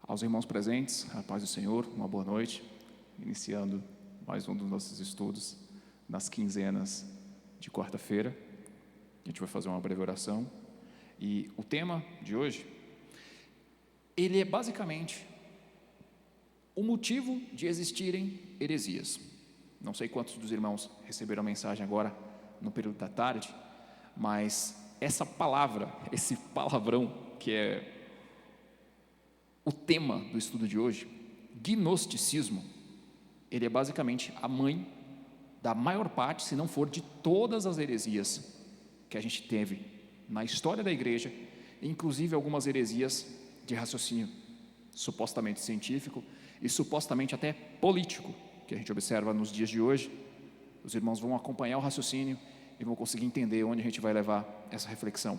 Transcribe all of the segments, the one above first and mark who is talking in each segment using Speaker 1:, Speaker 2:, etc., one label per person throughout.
Speaker 1: Aos irmãos presentes, a paz do Senhor, uma boa noite, iniciando mais um dos nossos estudos nas quinzenas de quarta-feira. A gente vai fazer uma breve oração e o tema de hoje, ele é basicamente o motivo de existirem heresias. Não sei quantos dos irmãos receberam a mensagem agora no período da tarde, mas essa palavra, esse palavrão que é o tema do estudo de hoje, gnosticismo, ele é basicamente a mãe da maior parte, se não for de todas as heresias que a gente teve na história da igreja, inclusive algumas heresias de raciocínio supostamente científico e supostamente até político, que a gente observa nos dias de hoje. Os irmãos vão acompanhar o raciocínio e vão conseguir entender onde a gente vai levar essa reflexão.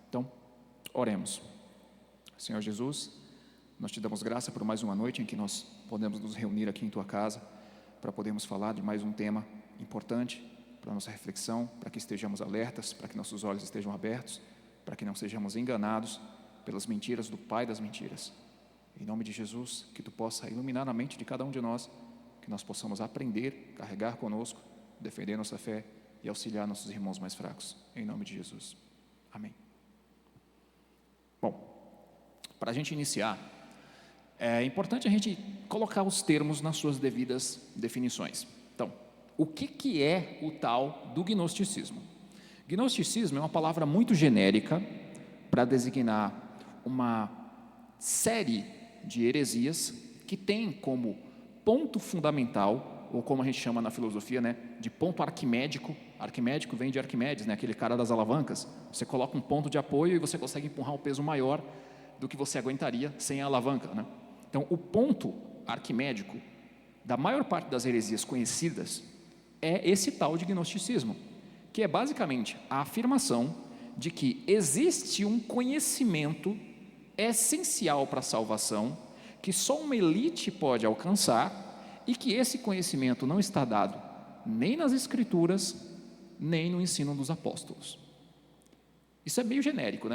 Speaker 1: Então, oremos. Senhor Jesus, nós te damos graça por mais uma noite em que nós podemos nos reunir aqui em tua casa para podermos falar de mais um tema importante para a nossa reflexão, para que estejamos alertas, para que nossos olhos estejam abertos, para que não sejamos enganados pelas mentiras do pai das mentiras. Em nome de Jesus, que tu possa iluminar a mente de cada um de nós, que nós possamos aprender, carregar conosco, defender nossa fé e auxiliar nossos irmãos mais fracos. Em nome de Jesus. Amém. Bom, para a gente iniciar, é importante a gente colocar os termos nas suas devidas definições. Então, o que é o tal do gnosticismo? Gnosticismo é uma palavra muito genérica para designar uma série de heresias que tem como ponto fundamental, ou como a gente chama na filosofia, de ponto arquimédico. Arquimédico vem de Arquimedes, aquele cara das alavancas. Você coloca um ponto de apoio e você consegue empurrar um peso maior do que você aguentaria sem a alavanca, Então, o ponto arquimédico da maior parte das heresias conhecidas é esse tal de gnosticismo, que é basicamente a afirmação de que existe um conhecimento essencial para a salvação, que só uma elite pode alcançar, e que esse conhecimento não está dado nem nas Escrituras, nem no ensino dos apóstolos. Isso é meio genérico,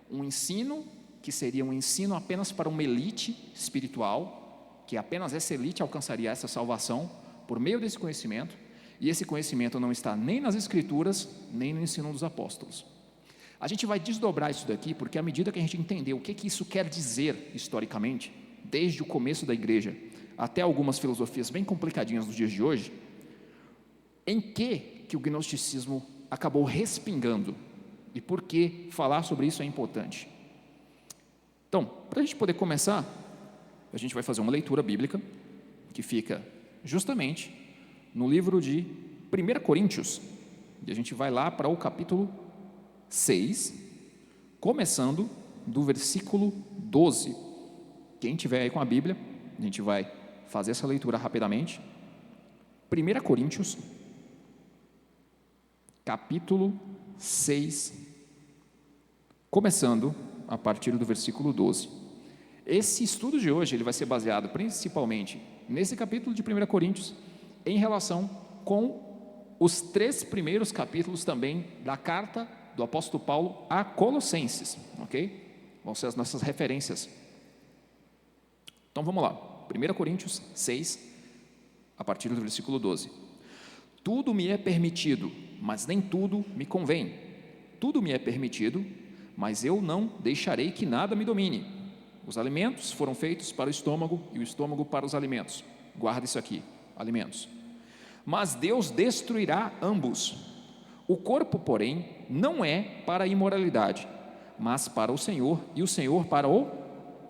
Speaker 1: Um ensino que seria um ensino apenas para uma elite espiritual, que apenas essa elite alcançaria essa salvação por meio desse conhecimento, e esse conhecimento não está nem nas Escrituras, nem no ensino dos apóstolos. A gente vai desdobrar isso daqui, porque à medida que a gente entender o que isso quer dizer historicamente, desde o começo da igreja até algumas filosofias bem complicadinhas dos dias de hoje, em que o gnosticismo acabou respingando, e por que falar sobre isso é importante. Então, para a gente poder começar, a gente vai fazer uma leitura bíblica, que fica justamente no livro de 1 Coríntios, e a gente vai lá para o capítulo 6, começando do versículo 12. Quem tiver aí com a Bíblia, a gente vai fazer essa leitura rapidamente. 1 Coríntios, capítulo 6, começando a partir do versículo 12. Esse estudo de hoje ele vai ser baseado principalmente nesse capítulo de 1 Coríntios, em relação com os 3 primeiros capítulos também da carta do apóstolo Paulo a Colossenses, ok? Vão ser as nossas referências. Então vamos lá, 1 Coríntios 6, a partir do versículo 12. Tudo me é permitido, mas nem tudo me convém. Tudo me é permitido, mas eu não deixarei que nada me domine. Os alimentos foram feitos para o estômago e o estômago para os alimentos. Guarda isso aqui, alimentos. Mas Deus destruirá ambos. O corpo, porém, não é para a imoralidade, mas para o Senhor, e o Senhor para o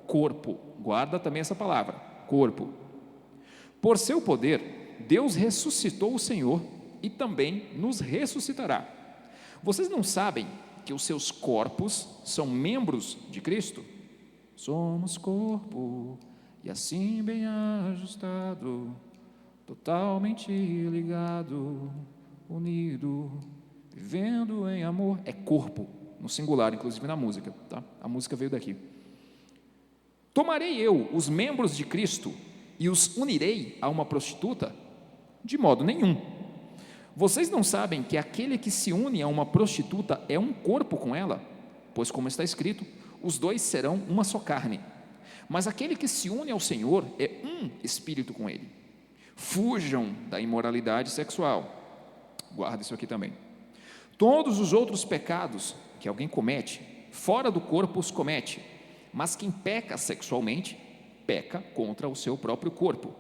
Speaker 1: corpo. Guarda também essa palavra, corpo. Por seu poder, Deus ressuscitou o Senhor e também nos ressuscitará. Vocês não sabem que os seus corpos são membros de Cristo? Somos corpo, e assim bem ajustado, totalmente ligado, unido, vivendo em amor. É corpo, no singular, inclusive na música, A música veio daqui. Tomarei eu os membros de Cristo e os unirei a uma prostituta? De modo nenhum. Vocês não sabem que aquele que se une a uma prostituta é um corpo com ela? Pois como está escrito, os dois serão uma só carne. Mas aquele que se une ao Senhor é um espírito com Ele. Fujam da imoralidade sexual. Guarda isso aqui também. Todos os outros pecados que alguém comete, fora do corpo os comete, mas quem peca sexualmente, peca contra o seu próprio corpo.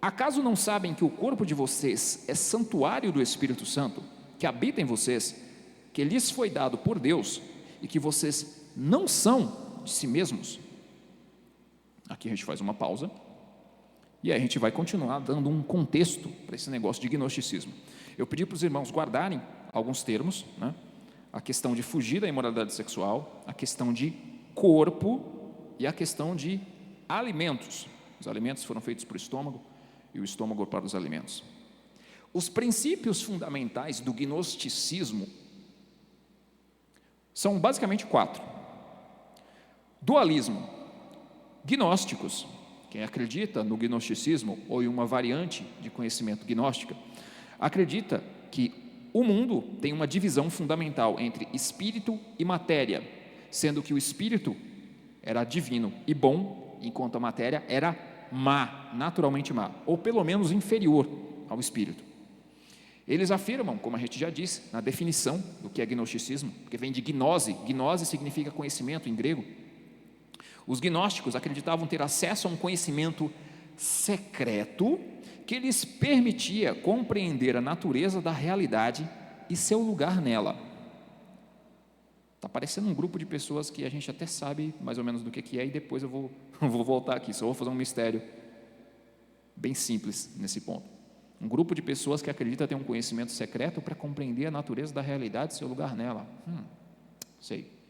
Speaker 1: Acaso não sabem que o corpo de vocês é santuário do Espírito Santo, que habita em vocês, que lhes foi dado por Deus, e que vocês não são de si mesmos? Aqui a gente faz uma pausa, e aí a gente vai continuar dando um contexto para esse negócio de gnosticismo. Eu pedi para os irmãos guardarem alguns termos, né? A questão de fugir da imoralidade sexual, a questão de corpo e a questão de alimentos. Os alimentos foram feitos para o estômago e o estômago para os alimentos. Os princípios fundamentais do gnosticismo são basicamente 4. Dualismo. Gnósticos, quem acredita no gnosticismo ou em uma variante de conhecimento gnóstica, acredita que o mundo tem uma divisão fundamental entre espírito e matéria, sendo que o espírito era divino e bom, enquanto a matéria era má, naturalmente má, ou pelo menos inferior ao espírito. Eles afirmam, como a gente já disse, na definição do que é gnosticismo, que vem de gnose. Gnose significa conhecimento em grego. Os gnósticos acreditavam ter acesso a um conhecimento secreto que lhes permitia compreender a natureza da realidade e seu lugar nela. Está parecendo um grupo de pessoas que a gente até sabe mais ou menos do que é, e depois eu vou voltar aqui, só vou fazer um mistério bem simples nesse ponto. Um grupo de pessoas que acredita ter um conhecimento secreto para compreender a natureza da realidade e seu lugar nela. Sei.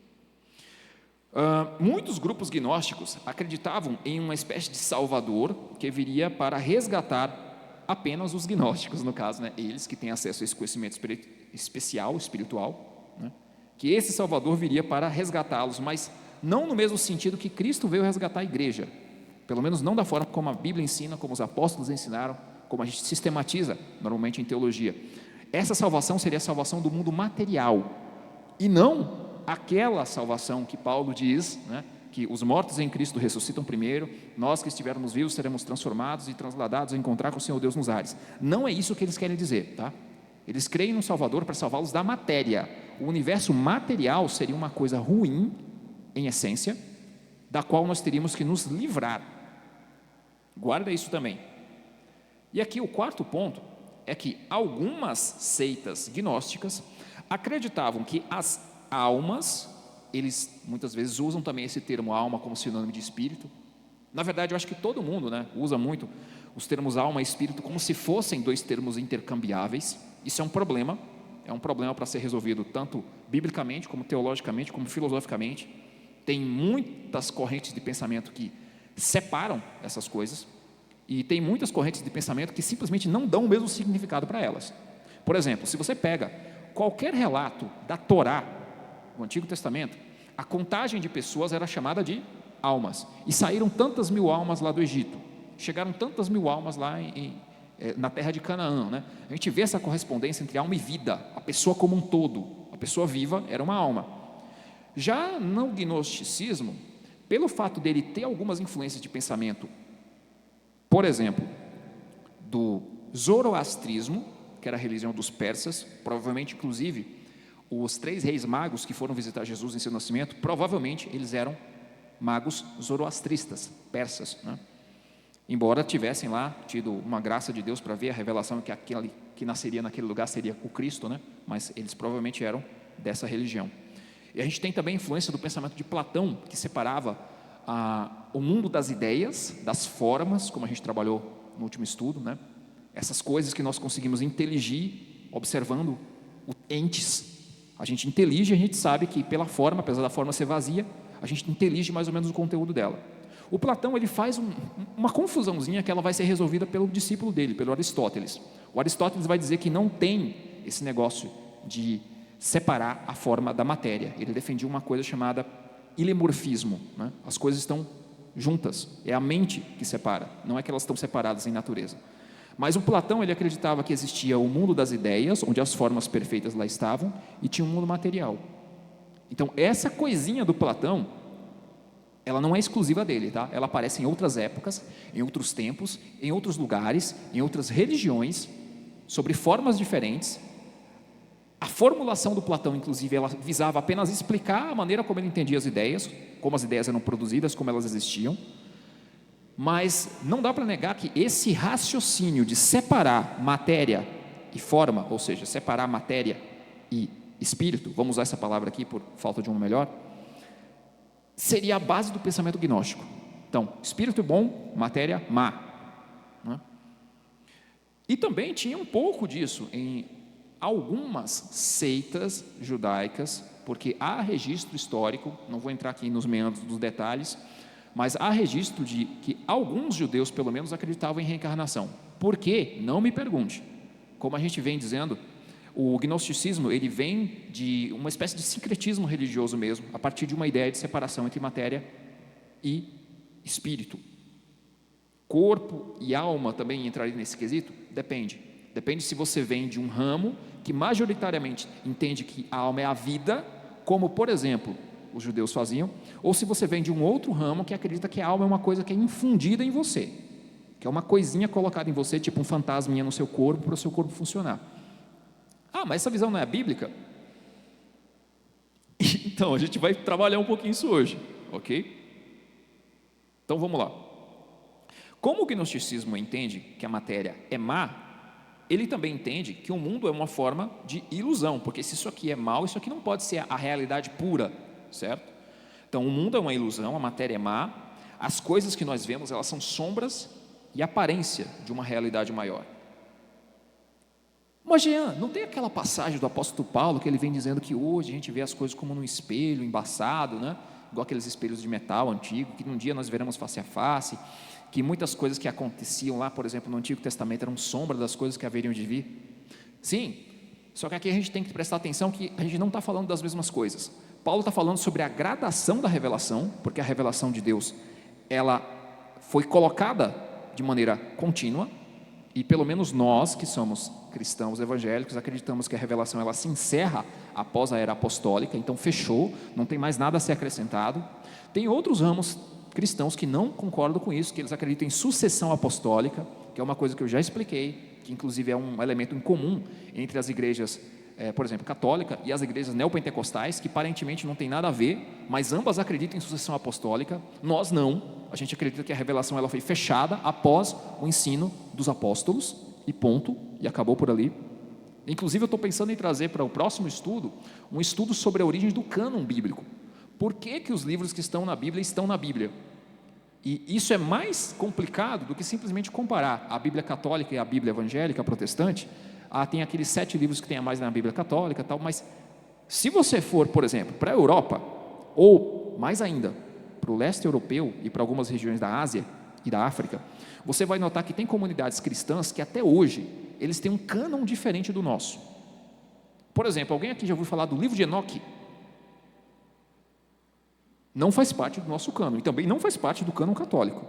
Speaker 1: Muitos grupos gnósticos acreditavam em uma espécie de salvador que viria para resgatar apenas os gnósticos, no caso, né? Eles que têm acesso a esse conhecimento espiritual, né? Que esse salvador viria para resgatá-los, mas não no mesmo sentido que Cristo veio resgatar a igreja, pelo menos não da forma como a Bíblia ensina, como os apóstolos ensinaram, como a gente sistematiza normalmente em teologia. Essa salvação seria a salvação do mundo material, e não aquela salvação que Paulo diz, né, que os mortos em Cristo ressuscitam primeiro, nós que estivermos vivos seremos transformados e transladados a encontrar com o Senhor Deus nos ares. Não é isso que eles querem dizer, tá? Eles creem no Salvador para salvá-los da matéria. O universo material seria uma coisa ruim, em essência, da qual nós teríamos que nos livrar. Guarda isso também. E aqui o 4º ponto é que algumas seitas gnósticas acreditavam que as almas, eles muitas vezes usam também esse termo alma como sinônimo de espírito. Na verdade, eu acho que todo mundo, né, usa muito os termos alma e espírito como se fossem 2 termos intercambiáveis. Isso é um problema para ser resolvido tanto biblicamente, como teologicamente, como filosoficamente. Tem muitas correntes de pensamento que separam essas coisas, e tem muitas correntes de pensamento que simplesmente não dão o mesmo significado para elas. Por exemplo, se você pega qualquer relato da Torá, o Antigo Testamento, a contagem de pessoas era chamada de almas, e saíram tantas mil almas lá do Egito, chegaram tantas mil almas lá na terra de Canaã, né? A gente vê essa correspondência entre alma e vida, a pessoa como um todo, a pessoa viva era uma alma. Já no gnosticismo, pelo fato dele ter algumas influências de pensamento, por exemplo, do zoroastrismo, que era a religião dos persas, provavelmente inclusive os 3 reis magos que foram visitar Jesus em seu nascimento, provavelmente eles eram magos zoroastristas, persas, né? Embora tivessem lá tido uma graça de Deus para ver a revelação que aquele que nasceria naquele lugar seria o Cristo, né? Mas eles provavelmente eram dessa religião. E a gente tem também a influência do pensamento de Platão, que separava o mundo das ideias, das formas, como a gente trabalhou no último estudo, né? Essas coisas que nós conseguimos inteligir observando entes. A gente intelige, a gente sabe que pela forma, apesar da forma ser vazia, a gente intelige mais ou menos o conteúdo dela. O Platão, ele faz uma confusãozinha que ela vai ser resolvida pelo discípulo dele, pelo Aristóteles. O Aristóteles vai dizer que não tem esse negócio de separar a forma da matéria. Ele defendia uma coisa chamada ilemorfismo, né? As coisas estão juntas, é a mente que separa, não é que elas estão separadas em natureza. Mas o Platão, ele acreditava que existia o mundo das ideias, onde as formas perfeitas lá estavam, e tinha um mundo material. Então, essa coisinha do Platão ela não é exclusiva dele, tá? Ela aparece em outras épocas, em outros tempos, em outros lugares, em outras religiões, sobre formas diferentes. A formulação do Platão, inclusive, ela visava apenas explicar a maneira como ele entendia as ideias, como as ideias eram produzidas, como elas existiam. Mas não dá para negar que esse raciocínio de separar matéria e forma, ou seja, separar matéria e espírito, vamos usar essa palavra aqui por falta de uma melhor, seria a base do pensamento gnóstico. Então, espírito bom, matéria má, né? E também tinha um pouco disso em algumas seitas judaicas, porque há registro histórico, não vou entrar aqui nos meandros dos detalhes, mas há registro de que alguns judeus, pelo menos, acreditavam em reencarnação. Por quê? Não me pergunte. Como a gente vem dizendo, o gnosticismo, ele vem de uma espécie de sincretismo religioso mesmo, a partir de uma ideia de separação entre matéria e espírito. Corpo e alma também entrariam nesse quesito? Depende. Depende se você vem de um ramo que majoritariamente entende que a alma é a vida, como, por exemplo, os judeus faziam, ou se você vem de um outro ramo que acredita que a alma é uma coisa que é infundida em você, que é uma coisinha colocada em você, tipo um fantasminha no seu corpo, para o seu corpo funcionar. Ah, mas essa visão não é bíblica? Então, a gente vai trabalhar um pouquinho isso hoje, ok? Então, vamos lá. Como o gnosticismo entende que a matéria é má, ele também entende que o mundo é uma forma de ilusão, porque se isso aqui é mal, isso aqui não pode ser a realidade pura, certo? Então, o mundo é uma ilusão, a matéria é má, as coisas que nós vemos, elas são sombras e aparência de uma realidade maior. Mas, Jean, não tem aquela passagem do apóstolo Paulo que ele vem dizendo que hoje a gente vê as coisas como num espelho embaçado, né? Igual aqueles espelhos de metal antigo, que num dia nós veremos face a face, que muitas coisas que aconteciam lá, por exemplo, no Antigo Testamento, eram sombra das coisas que haveriam de vir? Sim, só que aqui a gente tem que prestar atenção que a gente não está falando das mesmas coisas. Paulo está falando sobre a gradação da revelação, porque a revelação de Deus, ela foi colocada de maneira contínua, e pelo menos nós, que somos cristãos evangélicos, acreditamos que a revelação ela se encerra após a era apostólica, então fechou, não tem mais nada a ser acrescentado. Tem outros ramos cristãos que não concordam com isso, que eles acreditam em sucessão apostólica, que é uma coisa que eu já expliquei, que inclusive é um elemento em comum entre as igrejas, por exemplo, católica e as igrejas neopentecostais, que aparentemente não tem nada a ver, mas ambas acreditam em sucessão apostólica. Nós não, a gente acredita que a revelação ela foi fechada após o ensino dos apóstolos, e ponto, e acabou por ali. Inclusive eu estou pensando em trazer para o próximo estudo, um estudo sobre a origem do cânon bíblico. Por que que os livros que estão na Bíblia? E isso é mais complicado do que simplesmente comparar a Bíblia católica e a Bíblia evangélica protestante. Tem aqueles 7 livros que tem a mais na Bíblia católica, tal, mas se você for, por exemplo, para a Europa, ou mais ainda, para o leste europeu e para algumas regiões da Ásia e da África, você vai notar que tem comunidades cristãs que até hoje, eles têm um cânon diferente do nosso. Por exemplo, alguém aqui já ouviu falar do livro de Enoque? Não faz parte do nosso cânon, e também não faz parte do cânon católico.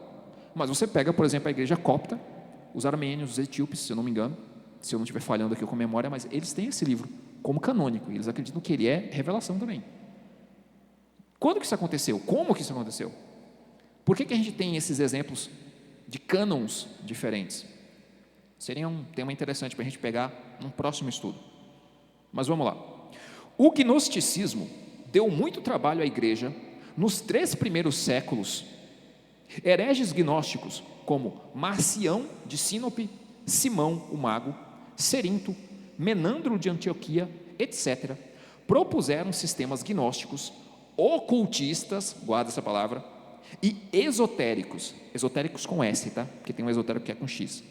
Speaker 1: Mas você pega, por exemplo, a igreja copta, os armênios, os etíopes, se eu não me engano, se eu não estiver falhando aqui com memória, mas eles têm esse livro como canônico, e eles acreditam que ele é revelação também. Quando que isso aconteceu? Como que isso aconteceu? Por que que a gente tem esses exemplos de cânons diferentes? Seria um tema interessante para a gente pegar num próximo estudo. Mas vamos lá. O gnosticismo deu muito trabalho à igreja nos 3 primeiros séculos. Hereges gnósticos como Marcião de Sinope, Simão o Mago, Cerinto, Menandro de Antioquia, etc., propuseram sistemas gnósticos, ocultistas, guarda essa palavra, e esotéricos com S, tá? Porque tem um esotérico que é com X,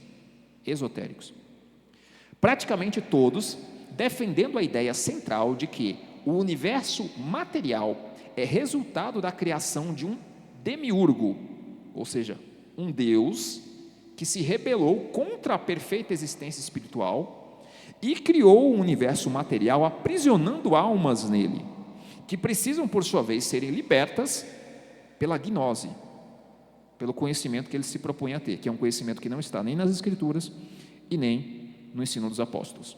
Speaker 1: esotéricos. Praticamente todos defendendo a ideia central de que o universo material é resultado da criação de um demiurgo, ou seja, um Deus que se rebelou contra a perfeita existência espiritual e criou o universo material aprisionando almas nele, que precisam, por sua vez, serem libertas pela gnose, pelo conhecimento que ele se propõe a ter, que é um conhecimento que não está nem nas Escrituras e nem no ensino dos apóstolos.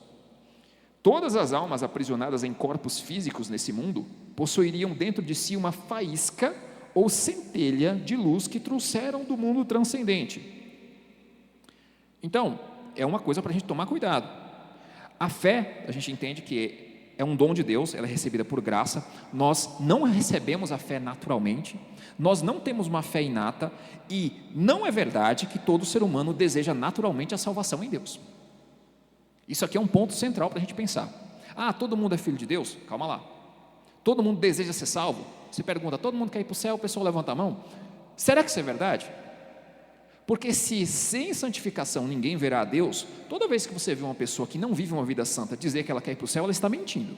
Speaker 1: Todas as almas aprisionadas em corpos físicos nesse mundo possuiriam dentro de si uma faísca ou centelha de luz que trouxeram do mundo transcendente. Então, é uma coisa para a gente tomar cuidado. A fé, a gente entende que é um dom de Deus, ela é recebida por graça. Nós não recebemos a fé naturalmente, nós não temos uma fé inata, e não é verdade que todo ser humano deseja naturalmente a salvação em Deus. Isso aqui é um ponto central para a gente pensar. Ah, todo mundo é filho de Deus? Calma lá. Todo mundo deseja ser salvo? Você pergunta, todo mundo quer ir para o céu? O pessoal levanta a mão. Será que isso é verdade? Porque se sem santificação ninguém verá a Deus, toda vez que você vê uma pessoa que não vive uma vida santa dizer que ela quer ir para o céu, ela está mentindo.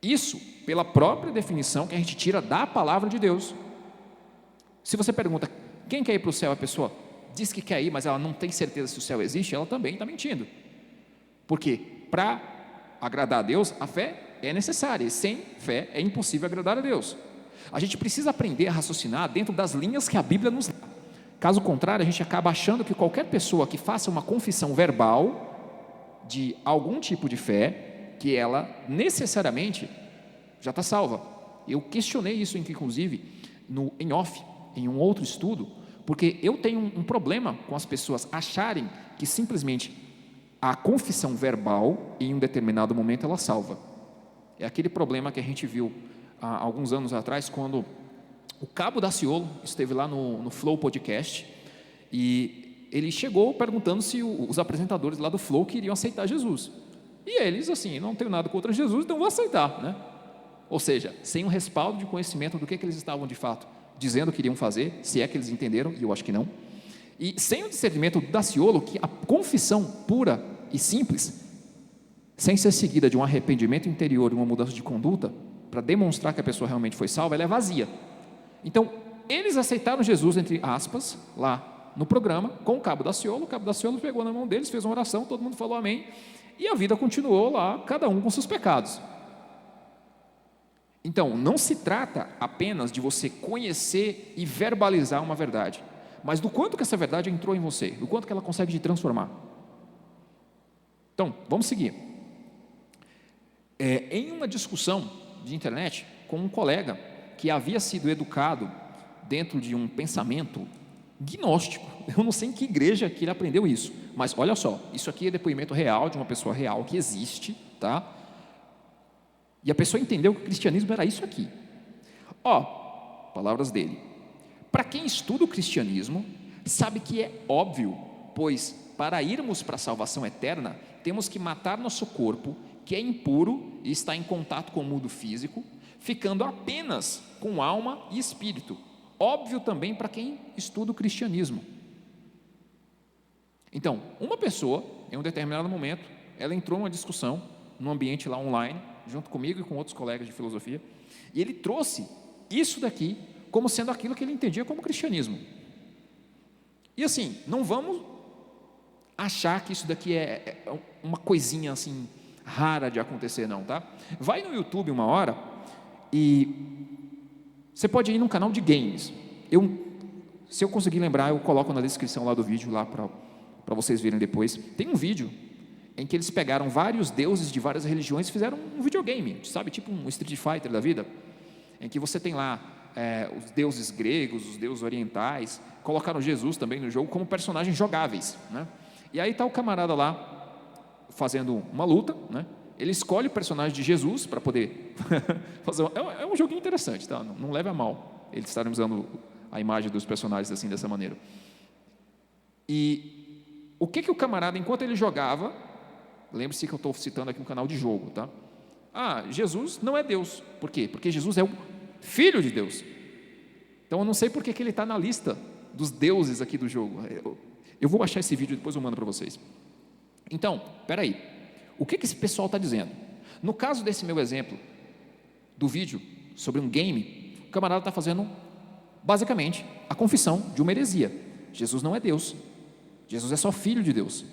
Speaker 1: Isso pela própria definição que a gente tira da palavra de Deus. Se você pergunta, quem quer ir para o céu? A pessoa diz que quer ir, mas ela não tem certeza se o céu existe, ela também está mentindo. Porque para agradar a Deus, a fé é necessária, e sem fé é impossível agradar a Deus. A gente precisa aprender a raciocinar dentro das linhas que a Bíblia nos dá. Caso contrário, a gente acaba achando que qualquer pessoa que faça uma confissão verbal de algum tipo de fé, que ela necessariamente já está salva. Eu questionei isso, inclusive, em off, em um outro estudo, porque eu tenho um problema com as pessoas acharem que simplesmente a confissão verbal, em um determinado momento, ela salva. É aquele problema que a gente viu há alguns anos atrás, quando o Cabo Daciolo esteve lá no Flow Podcast, e ele chegou perguntando se os apresentadores lá do Flow queriam aceitar Jesus. E eles, assim, não tenho nada contra Jesus, então vou aceitar, né? Ou seja, sem um respaldo de conhecimento do que eles estavam de fato dizendo que iriam fazer, se é que eles entenderam, e eu acho que não. E sem o discernimento do Daciolo, que a confissão pura e simples, sem ser seguida de um arrependimento interior e uma mudança de conduta, para demonstrar que a pessoa realmente foi salva, ela é vazia. Então, eles aceitaram Jesus, entre aspas, lá no programa, com o Cabo Daciolo pegou na mão deles, fez uma oração, todo mundo falou amém, e a vida continuou lá, cada um com seus pecados. Então, não se trata apenas de você conhecer e verbalizar uma verdade, mas do quanto que essa verdade entrou em você, do quanto que ela consegue te transformar. Então, vamos seguir. Em uma discussão de internet com um colega que havia sido educado dentro de um pensamento gnóstico, eu não sei em que igreja que ele aprendeu isso, mas olha só, isso aqui é depoimento real de uma pessoa real que existe, tá? E a pessoa entendeu que o cristianismo era isso aqui. Palavras dele. Para quem estuda o cristianismo, sabe que é óbvio, pois para irmos para a salvação eterna, temos que matar nosso corpo, que é impuro e está em contato com o mundo físico, ficando apenas com alma e espírito. Óbvio também para quem estuda o cristianismo. Então, uma pessoa, em um determinado momento, ela entrou numa discussão, num ambiente lá online, junto comigo e com outros colegas de filosofia, e ele trouxe isso daqui como sendo aquilo que ele entendia como cristianismo. E assim, não vamos achar que isso daqui é uma coisinha assim rara de acontecer, não, tá? Vai no YouTube uma hora e você pode ir num canal de games. Se eu conseguir lembrar, eu coloco na descrição lá do vídeo lá para vocês verem depois. Tem um vídeo em que eles pegaram vários deuses de várias religiões e fizeram um videogame, sabe, tipo um Street Fighter da vida, em que você tem lá os deuses gregos, os deuses orientais, colocaram Jesus também no jogo como personagens jogáveis, né? E aí está o camarada lá fazendo uma luta, né? Ele escolhe o personagem de Jesus para poder fazer é um joguinho interessante, tá? Não leve a mal eles estarem usando a imagem dos personagens assim, dessa maneira. E o que o camarada, enquanto ele jogava, lembre-se que eu estou citando aqui um canal de jogo, tá? Jesus não é Deus. Por quê? Porque Jesus é o Filho de Deus. Então eu não sei por que ele está na lista dos deuses aqui do jogo. Eu vou baixar esse vídeo e depois eu mando para vocês. Então, peraí, o que esse pessoal está dizendo? No caso desse meu exemplo do vídeo sobre um game, o camarada está fazendo basicamente a confissão de uma heresia. Jesus não é Deus, Jesus é só Filho de Deus.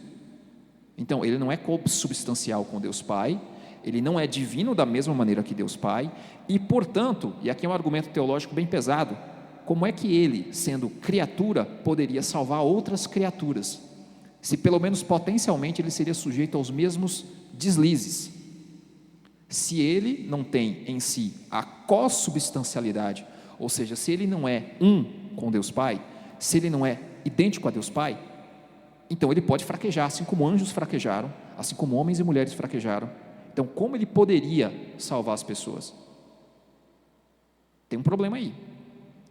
Speaker 1: Então ele não é consubstancial com Deus Pai, ele não é divino da mesma maneira que Deus Pai, e portanto, e aqui é um argumento teológico bem pesado, como é que ele, sendo criatura, poderia salvar outras criaturas, se pelo menos potencialmente ele seria sujeito aos mesmos deslizes? Se ele não tem em si a consubstancialidade, Ou seja, se ele não é um com Deus Pai, se ele não é idêntico a Deus Pai, então ele pode fraquejar, assim como anjos fraquejaram, assim como homens e mulheres fraquejaram. Então, como ele poderia salvar as pessoas? Tem um problema aí.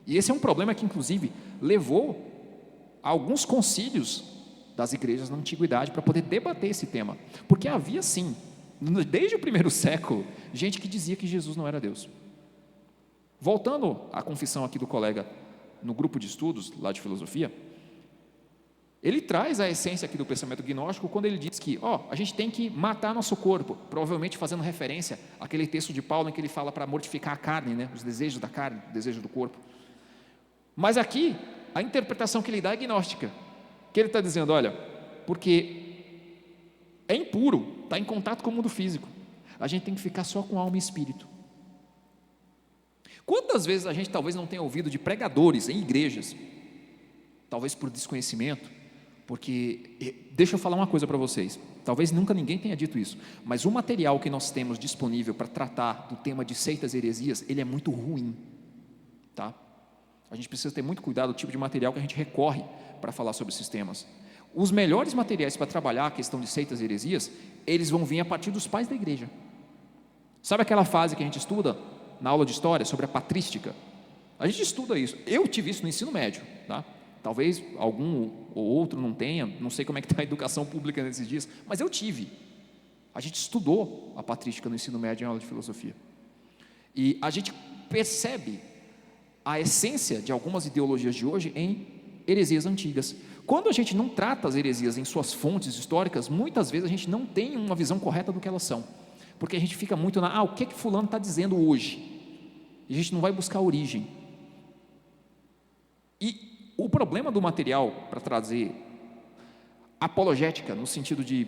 Speaker 1: E esse é um problema que, inclusive, levou a alguns concílios das igrejas na antiguidade para poder debater esse tema. Porque havia, sim, desde o primeiro século, gente que dizia que Jesus não era Deus. Voltando à confissão aqui do colega no grupo de estudos, lá de filosofia, ele traz a essência aqui do pensamento gnóstico quando ele diz que, a gente tem que matar nosso corpo, provavelmente fazendo referência àquele texto de Paulo em que ele fala para mortificar a carne, né, os desejos da carne, o desejo do corpo. Mas aqui, a interpretação que ele dá é gnóstica, que ele está dizendo, olha, porque é impuro, está em contato com o mundo físico, a gente tem que ficar só com alma e espírito. Quantas vezes a gente talvez não tenha ouvido de pregadores em igrejas, talvez por desconhecimento, porque, deixa eu falar uma coisa para vocês, talvez nunca ninguém tenha dito isso, mas o material que nós temos disponível para tratar do tema de seitas e heresias, ele é muito ruim, tá? A gente precisa ter muito cuidado do tipo de material que a gente recorre para falar sobre esses temas. Os melhores materiais para trabalhar a questão de seitas e heresias, eles vão vir a partir dos pais da igreja. Sabe aquela fase que a gente estuda na aula de história sobre a patrística? A gente estuda isso, eu tive isso no ensino médio, tá? Talvez algum ou outro não tenha, não sei como é que está a educação pública nesses dias, mas eu tive. A gente estudou a patrística no ensino médio em aula de filosofia. E a gente percebe a essência de algumas ideologias de hoje em heresias antigas. Quando a gente não trata as heresias em suas fontes históricas, muitas vezes a gente não tem uma visão correta do que elas são, porque a gente fica muito o que fulano está dizendo hoje, e a gente não vai buscar a origem. E o problema do material para trazer apologética, no sentido de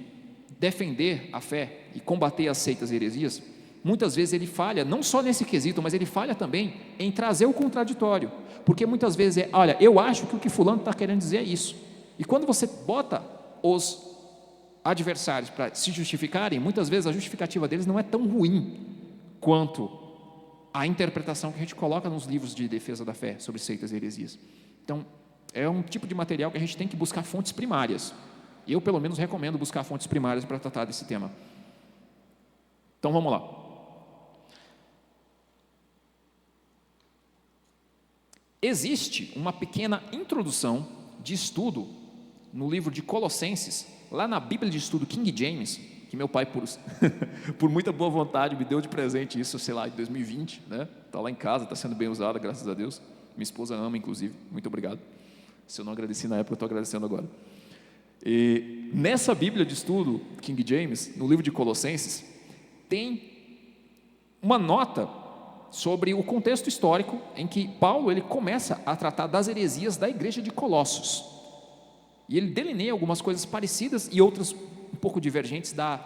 Speaker 1: defender a fé e combater as seitas e heresias, muitas vezes ele falha, não só nesse quesito, mas ele falha também em trazer o contraditório, porque muitas vezes olha, eu acho que o que fulano está querendo dizer é isso, e quando você bota os adversários para se justificarem, muitas vezes a justificativa deles não é tão ruim quanto a interpretação que a gente coloca nos livros de defesa da fé sobre seitas e heresias. Então, é um tipo de material que a gente tem que buscar fontes primárias. Eu, pelo menos, recomendo buscar fontes primárias para tratar desse tema. Então, vamos lá. Existe uma pequena introdução de estudo no livro de Colossenses, lá na Bíblia de Estudo King James, que meu pai, por muita boa vontade, me deu de presente isso, sei lá, em 2020, né? Está lá em casa, está sendo bem usada, graças a Deus. Minha esposa ama, inclusive, muito obrigado. Se eu não agradeci na época, eu estou agradecendo agora. E nessa Bíblia de Estudo King James, no livro de Colossenses, tem uma nota sobre o contexto histórico em que Paulo ele começa a tratar das heresias da igreja de Colossos. E ele delineia algumas coisas parecidas e outras um pouco divergentes da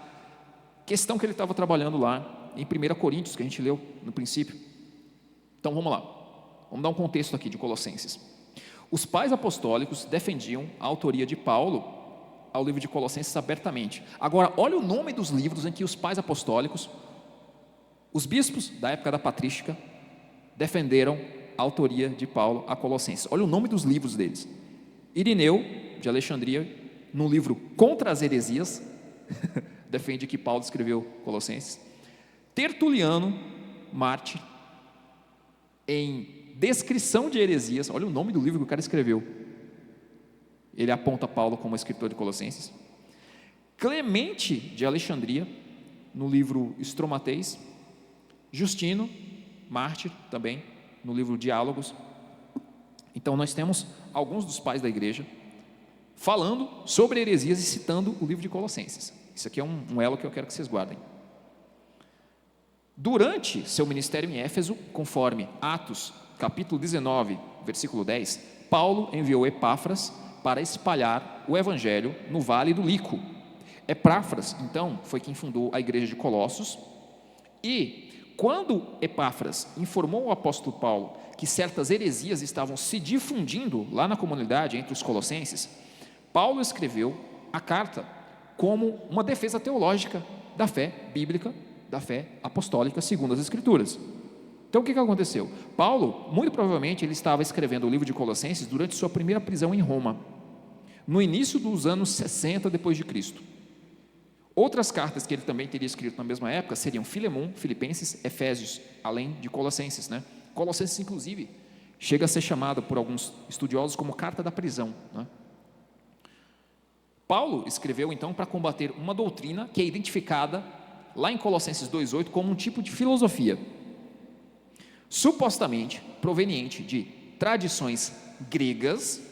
Speaker 1: questão que ele estava trabalhando lá em 1 Coríntios, que a gente leu no princípio. Então vamos lá, vamos dar um contexto aqui de Colossenses. Os pais apostólicos defendiam a autoria de Paulo ao livro de Colossenses abertamente. Agora, olha o nome dos livros em que os pais apostólicos, os bispos da época da patrística, defenderam a autoria de Paulo a Colossenses. Olha o nome dos livros deles. Irineu, de Alexandria, no livro Contra as Heresias, defende que Paulo escreveu Colossenses. Tertuliano, Marte, em Descrição de Heresias, olha o nome do livro que o cara escreveu, ele aponta Paulo como escritor de Colossenses. Clemente de Alexandria, no livro Estromatês. Justino, mártir também, no livro Diálogos. Então nós temos alguns dos pais da igreja falando sobre heresias e citando o livro de Colossenses. Isso aqui é um elo que eu quero que vocês guardem. Durante seu ministério em Éfeso, conforme Atos capítulo 19, versículo 10, Paulo enviou Epáfras para espalhar o evangelho no vale do Lico. Epáfras, então, foi quem fundou a igreja de Colossos, e quando Epáfras informou o apóstolo Paulo que certas heresias estavam se difundindo lá na comunidade entre os colossenses, Paulo escreveu a carta como uma defesa teológica da fé bíblica, da fé apostólica segundo as Escrituras. Então, o que aconteceu? Paulo, muito provavelmente, ele estava escrevendo o livro de Colossenses durante sua primeira prisão em Roma, no início dos anos 60 depois de Cristo. Outras cartas que ele também teria escrito na mesma época seriam Filemão, Filipenses, Efésios, além de Colossenses, né? Colossenses, inclusive, chega a ser chamado por alguns estudiosos como carta da prisão, né? Paulo escreveu então para combater uma doutrina que é identificada lá em Colossenses 2,8 como um tipo de filosofia, supostamente proveniente de tradições gregas,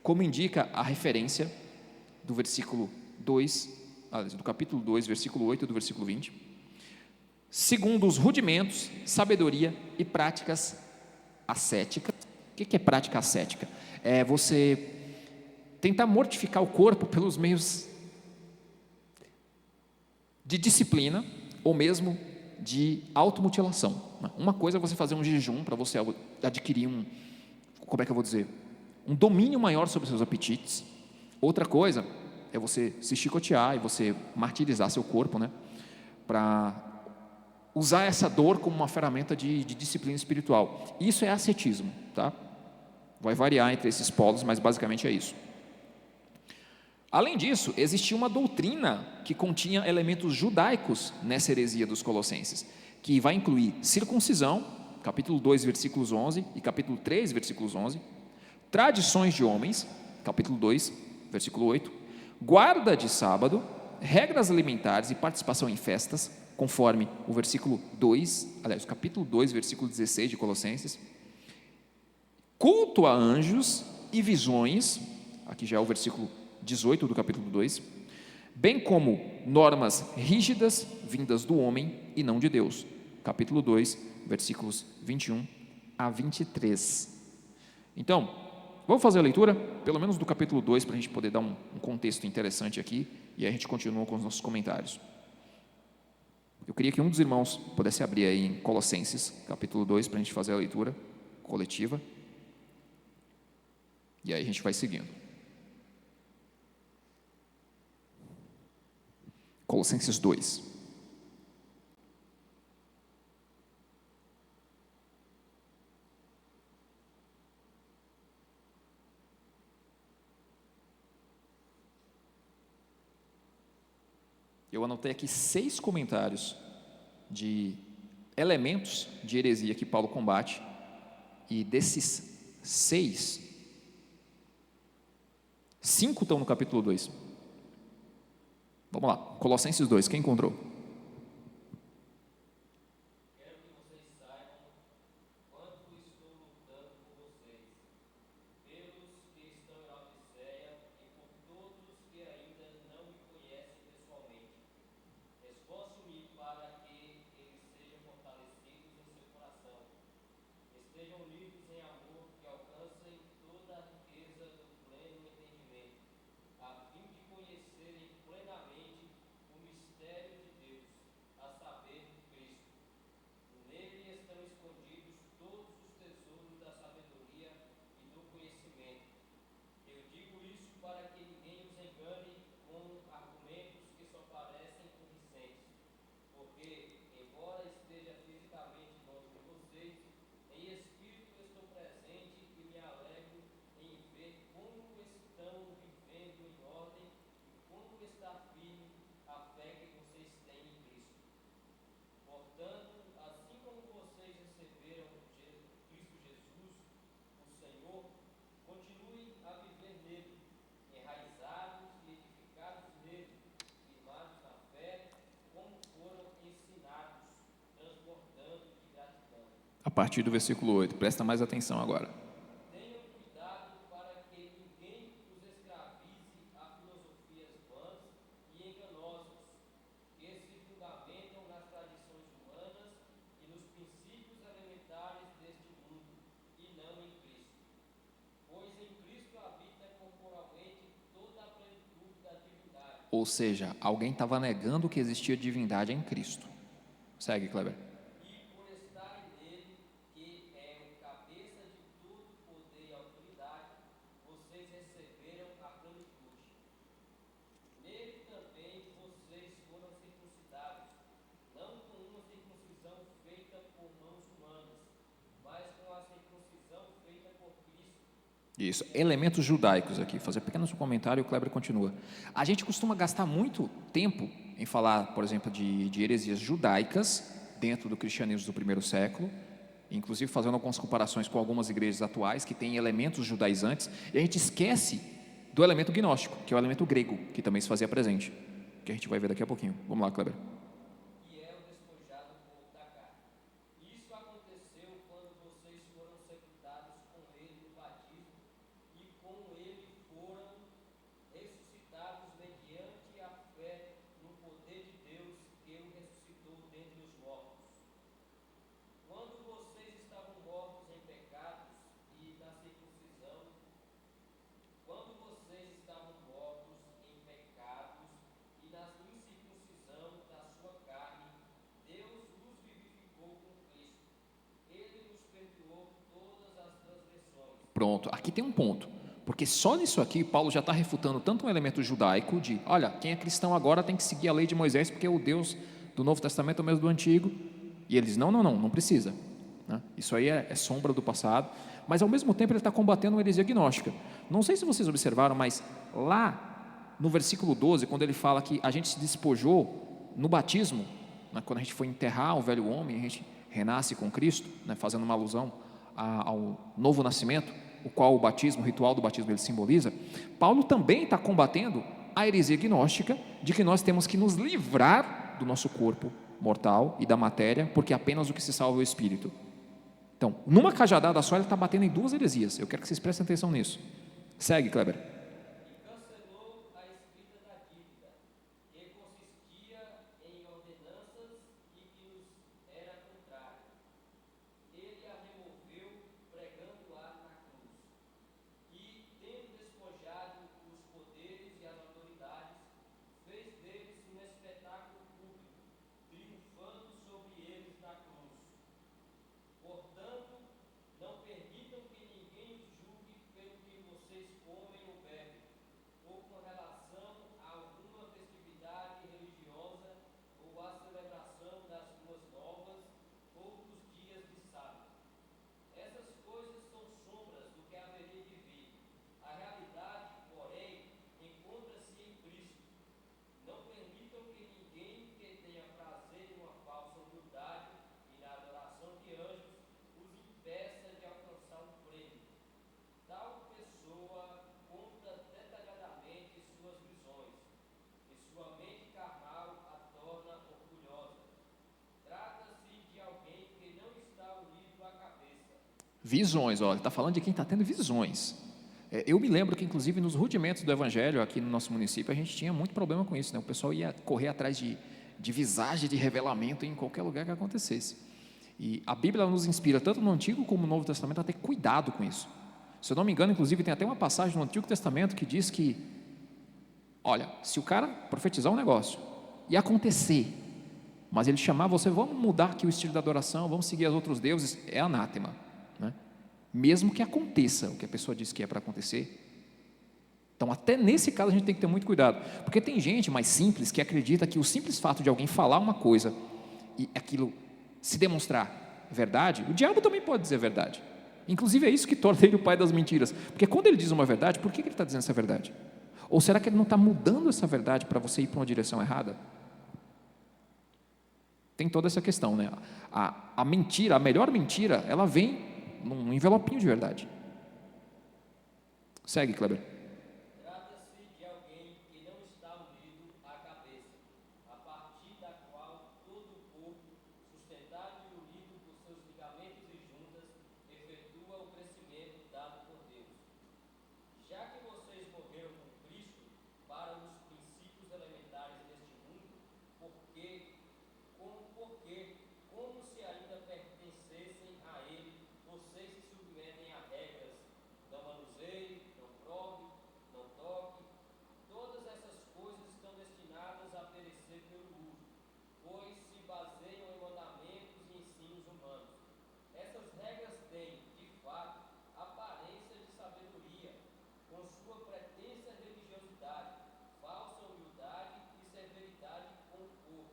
Speaker 1: como indica a referência do versículo 2, do capítulo 2, versículo 8 e do versículo 20, segundo os rudimentos, sabedoria e práticas ascéticas. O que é prática ascética? É você tentar mortificar o corpo pelos meios de disciplina ou mesmo de automutilação. Uma coisa é você fazer um jejum para você adquirir como é que eu vou dizer? Um domínio maior sobre seus apetites. Outra coisa é você se chicotear e você martirizar seu corpo, né? Para usar essa dor como uma ferramenta de disciplina espiritual. Isso é ascetismo, tá? Vai variar entre esses polos, mas basicamente é isso. Além disso, existia uma doutrina que continha elementos judaicos nessa heresia dos colossenses, que vai incluir circuncisão, capítulo 2, versículos 11 e capítulo 3, versículos 11, tradições de homens, capítulo 2, versículo 8, guarda de sábado, regras alimentares e participação em festas, conforme o versículo 2, aliás, o capítulo 2, versículo 16 de Colossenses, culto a anjos e visões, aqui já é o versículo 18 do capítulo 2, bem como normas rígidas vindas do homem e não de Deus, capítulo 2, versículos 21 a 23. Então, vamos fazer a leitura, pelo menos do capítulo 2, para a gente poder dar um contexto interessante aqui, e aí a gente continua com os nossos comentários. Eu queria que um dos irmãos pudesse abrir aí em Colossenses, capítulo 2, para a gente fazer a leitura coletiva, e aí a gente vai seguindo. Colossenses 2. Eu anotei aqui 6 comentários de elementos de heresia que Paulo combate, e desses 6, 5 estão no capítulo 2. Vamos lá, Colossenses 2, quem encontrou?
Speaker 2: Quero que vocês saibam quanto estou lutando por vocês, pelos que estão em Laodiceia e por todos que ainda não me conhecem pessoalmente. Esforço-me para que eles sejam fortalecidos em seu coração, estejam unidos em amor, que alcancem toda a riqueza do pleno entendimento, a fim de conhecerem plenamente o mistério de Deus, a saber, Cristo. Nele estão escondidos todos os tesouros da sabedoria e do conhecimento. Eu digo isso para que ninguém os engane com argumentos que só parecem convincentes, porque, embora esteja fisicamente longe de vocês, em espírito estou presente e me alegro em ver como estão vivendo em ordem e como está firme a fé que vocês têm em Cristo. Portanto, assim como vocês receberam Cristo Jesus, o Senhor, continuem a viver nele, enraizados e edificados nele, firmados na fé, como foram ensinados, transbordando de gratidão.
Speaker 1: A partir do versículo 8, presta mais atenção agora.
Speaker 2: Tenham cuidado para que ninguém os escravize a filosofias vãs e enganosas, que se fundamentam nas tradições humanas e nos princípios elementares deste mundo, e não em Cristo. Pois em Cristo habita corporalmente toda a plenitude da divindade.
Speaker 1: Ou seja, alguém estava negando que existia divindade em Cristo. Segue, Kleber.
Speaker 2: E por estarem nele, que é o cabeça de todo poder e autoridade, vocês receberam a plenitude. Nele também vocês foram circuncidados, não com uma circuncisão feita por mãos humanas,
Speaker 1: Isso, elementos judaicos aqui, fazer pequeno comentário e o Kleber continua. A gente costuma gastar muito tempo em falar, por exemplo, de heresias judaicas dentro do cristianismo do primeiro século, inclusive fazendo algumas comparações com algumas igrejas atuais que têm elementos judaizantes, e a gente esquece do elemento gnóstico, que é o elemento grego, que também se fazia presente, que a gente vai ver daqui a pouquinho. Vamos lá, Kleber.
Speaker 2: que é o despojado corpo da carne. Isso aconteceu quando vocês foram sepultados com ele no batismo e com ele foram ressuscitados mediante a fé no poder de Deus que o ressuscitou dentre os mortos. Quando vocês estavam mortos em pecados e na circuncisão, quando vocês estavam mortos em pecados e na incircuncisão da sua carne, Deus os vivificou com Cristo. Ele nos perdoou todas as transgressões.
Speaker 1: Pronto, aqui tem um ponto, porque só nisso aqui Paulo já está refutando tanto um elemento judaico de, olha, quem é cristão agora tem que seguir a lei de Moisés, porque o Deus do Novo Testamento é o mesmo do Antigo, e eles, não precisa, né? Isso aí é sombra do passado, mas ao mesmo tempo ele está combatendo uma heresia gnóstica. Não sei se vocês observaram, mas lá no versículo 12, quando ele fala que a gente se despojou no batismo, né, quando a gente foi enterrar o velho homem, a gente renasce com Cristo, né, fazendo uma alusão ao novo nascimento, o qual o ritual do batismo ele simboliza. Paulo também está combatendo a heresia gnóstica de que nós temos que nos livrar do nosso corpo mortal e da matéria, porque apenas o que se salva é o espírito. Então, numa cajadada só, ele está batendo em duas heresias. Eu quero que vocês prestem atenção nisso. Segue, Kleber.
Speaker 2: E cancelou a escrita da dívida, que consistia em ordenanças e que nos era contrária. Ele a removeu, pregando-a na cruz. E, tendo despojado os poderes e as autoridades, fez deles um espetáculo público, triunfando sobre eles na cruz. Portanto, não permitam que ninguém os julgue pelo que vocês comem ou bebem, ou com relação a alguma festividade religiosa, ou à celebração das boas novas, ou dos dias de sábado. Essas coisas são sombras do que haveria de vir. A realidade, porém, encontra-se em Cristo. Não permitam que ninguém que tenha prazer em uma falsa humildade e na adoração de anjos os impeça de alcançar um prêmio. Tal pessoa conta detalhadamente suas visões, e sua mente carnal a torna orgulhosa. Trata-se de alguém que não está unido à cabeça.
Speaker 1: Visões, olha, ele está falando de quem está tendo visões. Eu me lembro que, inclusive, nos rudimentos do Evangelho, aqui no nosso município, a gente tinha muito problema com isso, né? O pessoal ia correr atrás de visagem, de revelamento em qualquer lugar que acontecesse. E a Bíblia nos inspira, tanto no Antigo como no Novo Testamento, a ter cuidado com isso. Se eu não me engano, inclusive, tem até uma passagem no Antigo Testamento que diz que, olha, se o cara profetizar um negócio e acontecer, mas ele chamar você, vamos mudar aqui o estilo da adoração, vamos seguir os outros deuses, é anátema, né? Mesmo que aconteça o que a pessoa diz que é para acontecer. Então, até nesse caso, a gente tem que ter muito cuidado, porque tem gente mais simples que acredita que o simples fato de alguém falar uma coisa e aquilo se demonstrar verdade, o diabo também pode dizer verdade. Inclusive, é isso que torna ele o pai das mentiras, porque quando ele diz uma verdade, por que ele está dizendo essa verdade? Ou será que ele não está mudando essa verdade para você ir para uma direção errada? Tem toda essa questão, né? A mentira, a melhor mentira, ela vem num envelopinho de verdade. Segue, Kleber.
Speaker 2: Trata-se de alguém que não está unido à cabeça, a partir da qual todo o corpo, sustentado e unido por seus ligamentos e juntas, efetua o crescimento dado por Deus. Já que vocês morreram com Cristo para os princípios elementares deste mundo, como se ainda pertencessem a Ele, vocês se submetem a regras: não manuseie, não prove, não toque. Todas essas coisas estão destinadas a perecer pelo uso, pois se baseiam em mandamentos e ensinos humanos. Essas regras têm, de fato, aparência de sabedoria, com sua pretensa religiosidade, falsa humildade e severidade com o corpo.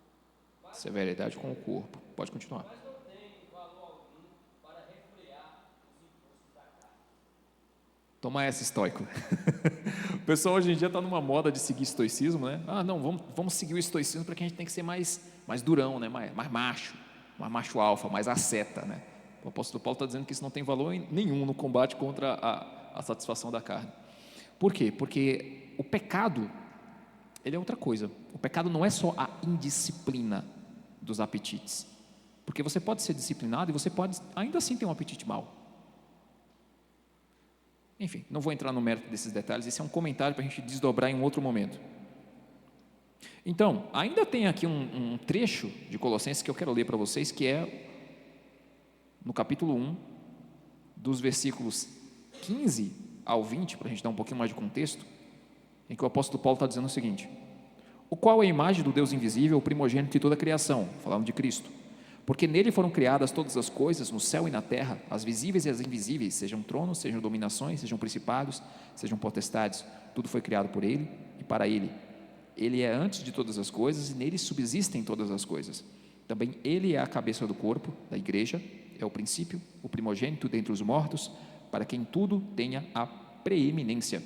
Speaker 1: Severidade com o corpo. Pode continuar.
Speaker 2: Mas não tem valor algum para refrear os impulsos da carne.
Speaker 1: Toma essa, estoico. O pessoal hoje em dia está numa moda de seguir estoicismo, né? Ah, não, vamos seguir o estoicismo porque a gente tem que ser mais durão, né? mais macho alfa, mais asceta, né? O apóstolo Paulo está dizendo que isso não tem valor nenhum no combate contra a satisfação da carne. Por quê? Porque o pecado, ele é outra coisa. O pecado não é só a indisciplina dos apetites, porque você pode ser disciplinado e você pode ainda assim ter um apetite mau. Enfim, não vou entrar no mérito desses detalhes, esse é um comentário para a gente desdobrar em um outro momento. Então, ainda tem aqui um trecho de Colossenses que eu quero ler para vocês, que é no capítulo 1, dos versículos 15 ao 20, para a gente dar um pouquinho mais de contexto, em que o apóstolo Paulo está dizendo o seguinte: o qual é a imagem do Deus invisível, o primogênito de toda a criação, falando de Cristo, porque nele foram criadas todas as coisas, no céu e na terra, as visíveis e as invisíveis, sejam tronos, sejam dominações, sejam principados, sejam potestades, tudo foi criado por ele e para ele. Ele é antes de todas as coisas e nele subsistem todas as coisas. Também ele é a cabeça do corpo, da igreja, é o princípio, o primogênito dentre os mortos, para quem tudo tenha a preeminência,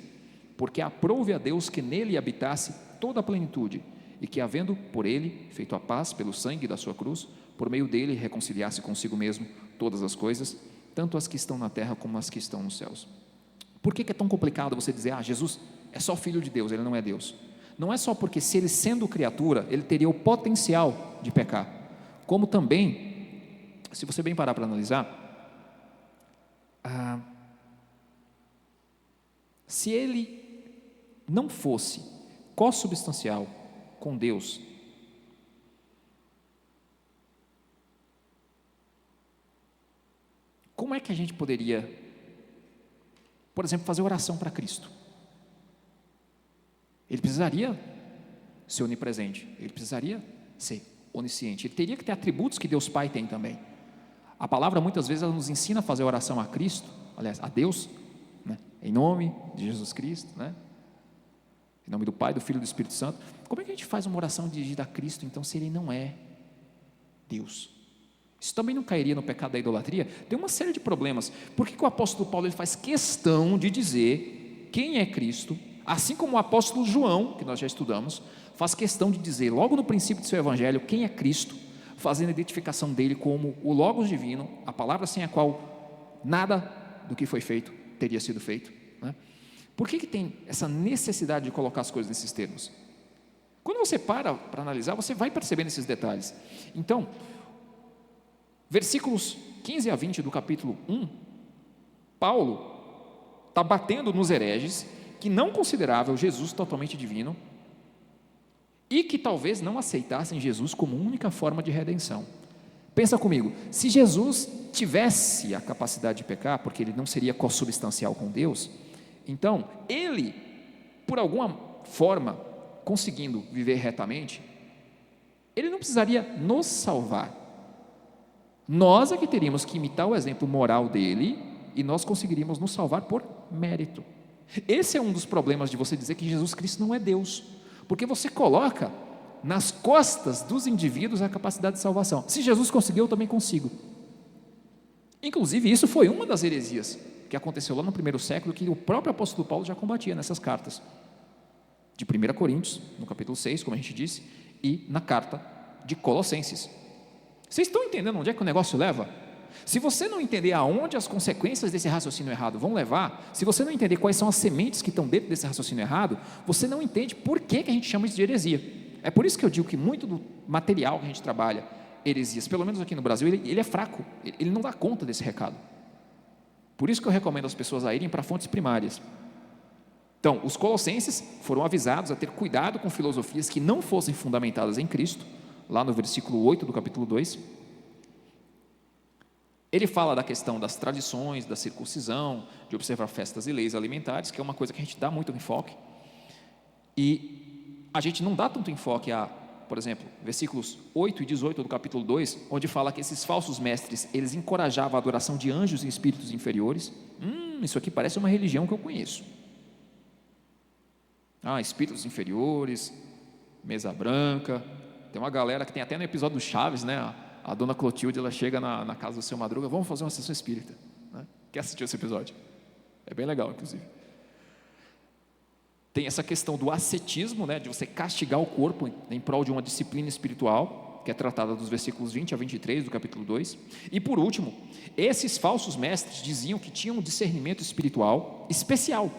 Speaker 1: porque aprouve a Deus que nele habitasse toda a plenitude, e que, havendo por ele feito a paz pelo sangue da sua cruz, por meio dele reconciliasse consigo mesmo todas as coisas, tanto as que estão na terra como as que estão nos céus. Por que é tão complicado você dizer, Jesus é só filho de Deus, ele não é Deus? Não é só porque, se ele sendo criatura, ele teria o potencial de pecar, como também, se você bem parar para analisar, se ele não fosse cossubstancial com Deus, como é que a gente poderia, por exemplo, fazer oração para Cristo? Ele precisaria ser onipresente, ele precisaria ser onisciente, ele teria que ter atributos que Deus Pai tem também. A palavra muitas vezes ela nos ensina a fazer oração a Cristo, aliás, a Deus, né? Em nome de Jesus Cristo, né? Em nome do Pai, do Filho e do Espírito Santo. Como é que a gente faz uma oração dirigida a Cristo, então, se Ele não é Deus? Isso também não cairia no pecado da idolatria? Tem uma série de problemas. Por que o apóstolo Paulo ele faz questão de dizer quem é Cristo, assim como o apóstolo João, que nós já estudamos, faz questão de dizer, logo no princípio de seu evangelho, quem é Cristo, fazendo a identificação dele como o Logos divino, a palavra sem a qual nada do que foi feito teria sido feito, né? Por que tem essa necessidade de colocar as coisas nesses termos? Quando você para analisar, você vai percebendo esses detalhes. Então, versículos 15 a 20 do capítulo 1, Paulo está batendo nos hereges que não consideravam Jesus totalmente divino e que talvez não aceitassem Jesus como única forma de redenção. Pensa comigo, se Jesus tivesse a capacidade de pecar, porque ele não seria cossubstancial com Deus, então ele, por alguma forma, conseguindo viver retamente, ele não precisaria nos salvar. Nós é que teríamos que imitar o exemplo moral dele e nós conseguiríamos nos salvar por mérito. Esse é um dos problemas de você dizer que Jesus Cristo não é Deus, porque você coloca nas costas dos indivíduos a capacidade de salvação. Se Jesus conseguiu, eu também consigo. Inclusive, isso foi uma das heresias que aconteceu lá no primeiro século, que o próprio apóstolo Paulo já combatia nessas cartas, de 1 Coríntios, no capítulo 6, como a gente disse, e na carta de Colossenses. Vocês estão entendendo onde é que o negócio leva? Se você não entender aonde as consequências desse raciocínio errado vão levar, se você não entender quais são as sementes que estão dentro desse raciocínio errado, você não entende por que a gente chama isso de heresia. É por isso que eu digo que muito do material que a gente trabalha, heresias, pelo menos aqui no Brasil, ele é fraco, ele não dá conta desse recado. Por isso que eu recomendo às pessoas a irem para fontes primárias. Então, os colossenses foram avisados a ter cuidado com filosofias que não fossem fundamentadas em Cristo, lá no versículo 8 do capítulo 2, ele fala da questão das tradições, da circuncisão, de observar festas e leis alimentares, que é uma coisa que a gente dá muito enfoque, e a gente não dá tanto enfoque a, por exemplo, versículos 8 e 18 do capítulo 2, onde fala que esses falsos mestres, eles encorajavam a adoração de anjos e espíritos inferiores. Isso aqui parece uma religião que eu conheço. Espíritos inferiores, mesa branca. Tem uma galera que tem até no episódio do Chaves, né? A dona Clotilde, ela chega na casa do seu Madruga, vamos fazer uma sessão espírita, né? Quer assistir esse episódio? É bem legal, inclusive. Tem essa questão do ascetismo, né, de você castigar o corpo em prol de uma disciplina espiritual, que é tratada dos versículos 20 a 23 do capítulo 2. E por último, esses falsos mestres diziam que tinham um discernimento espiritual especial,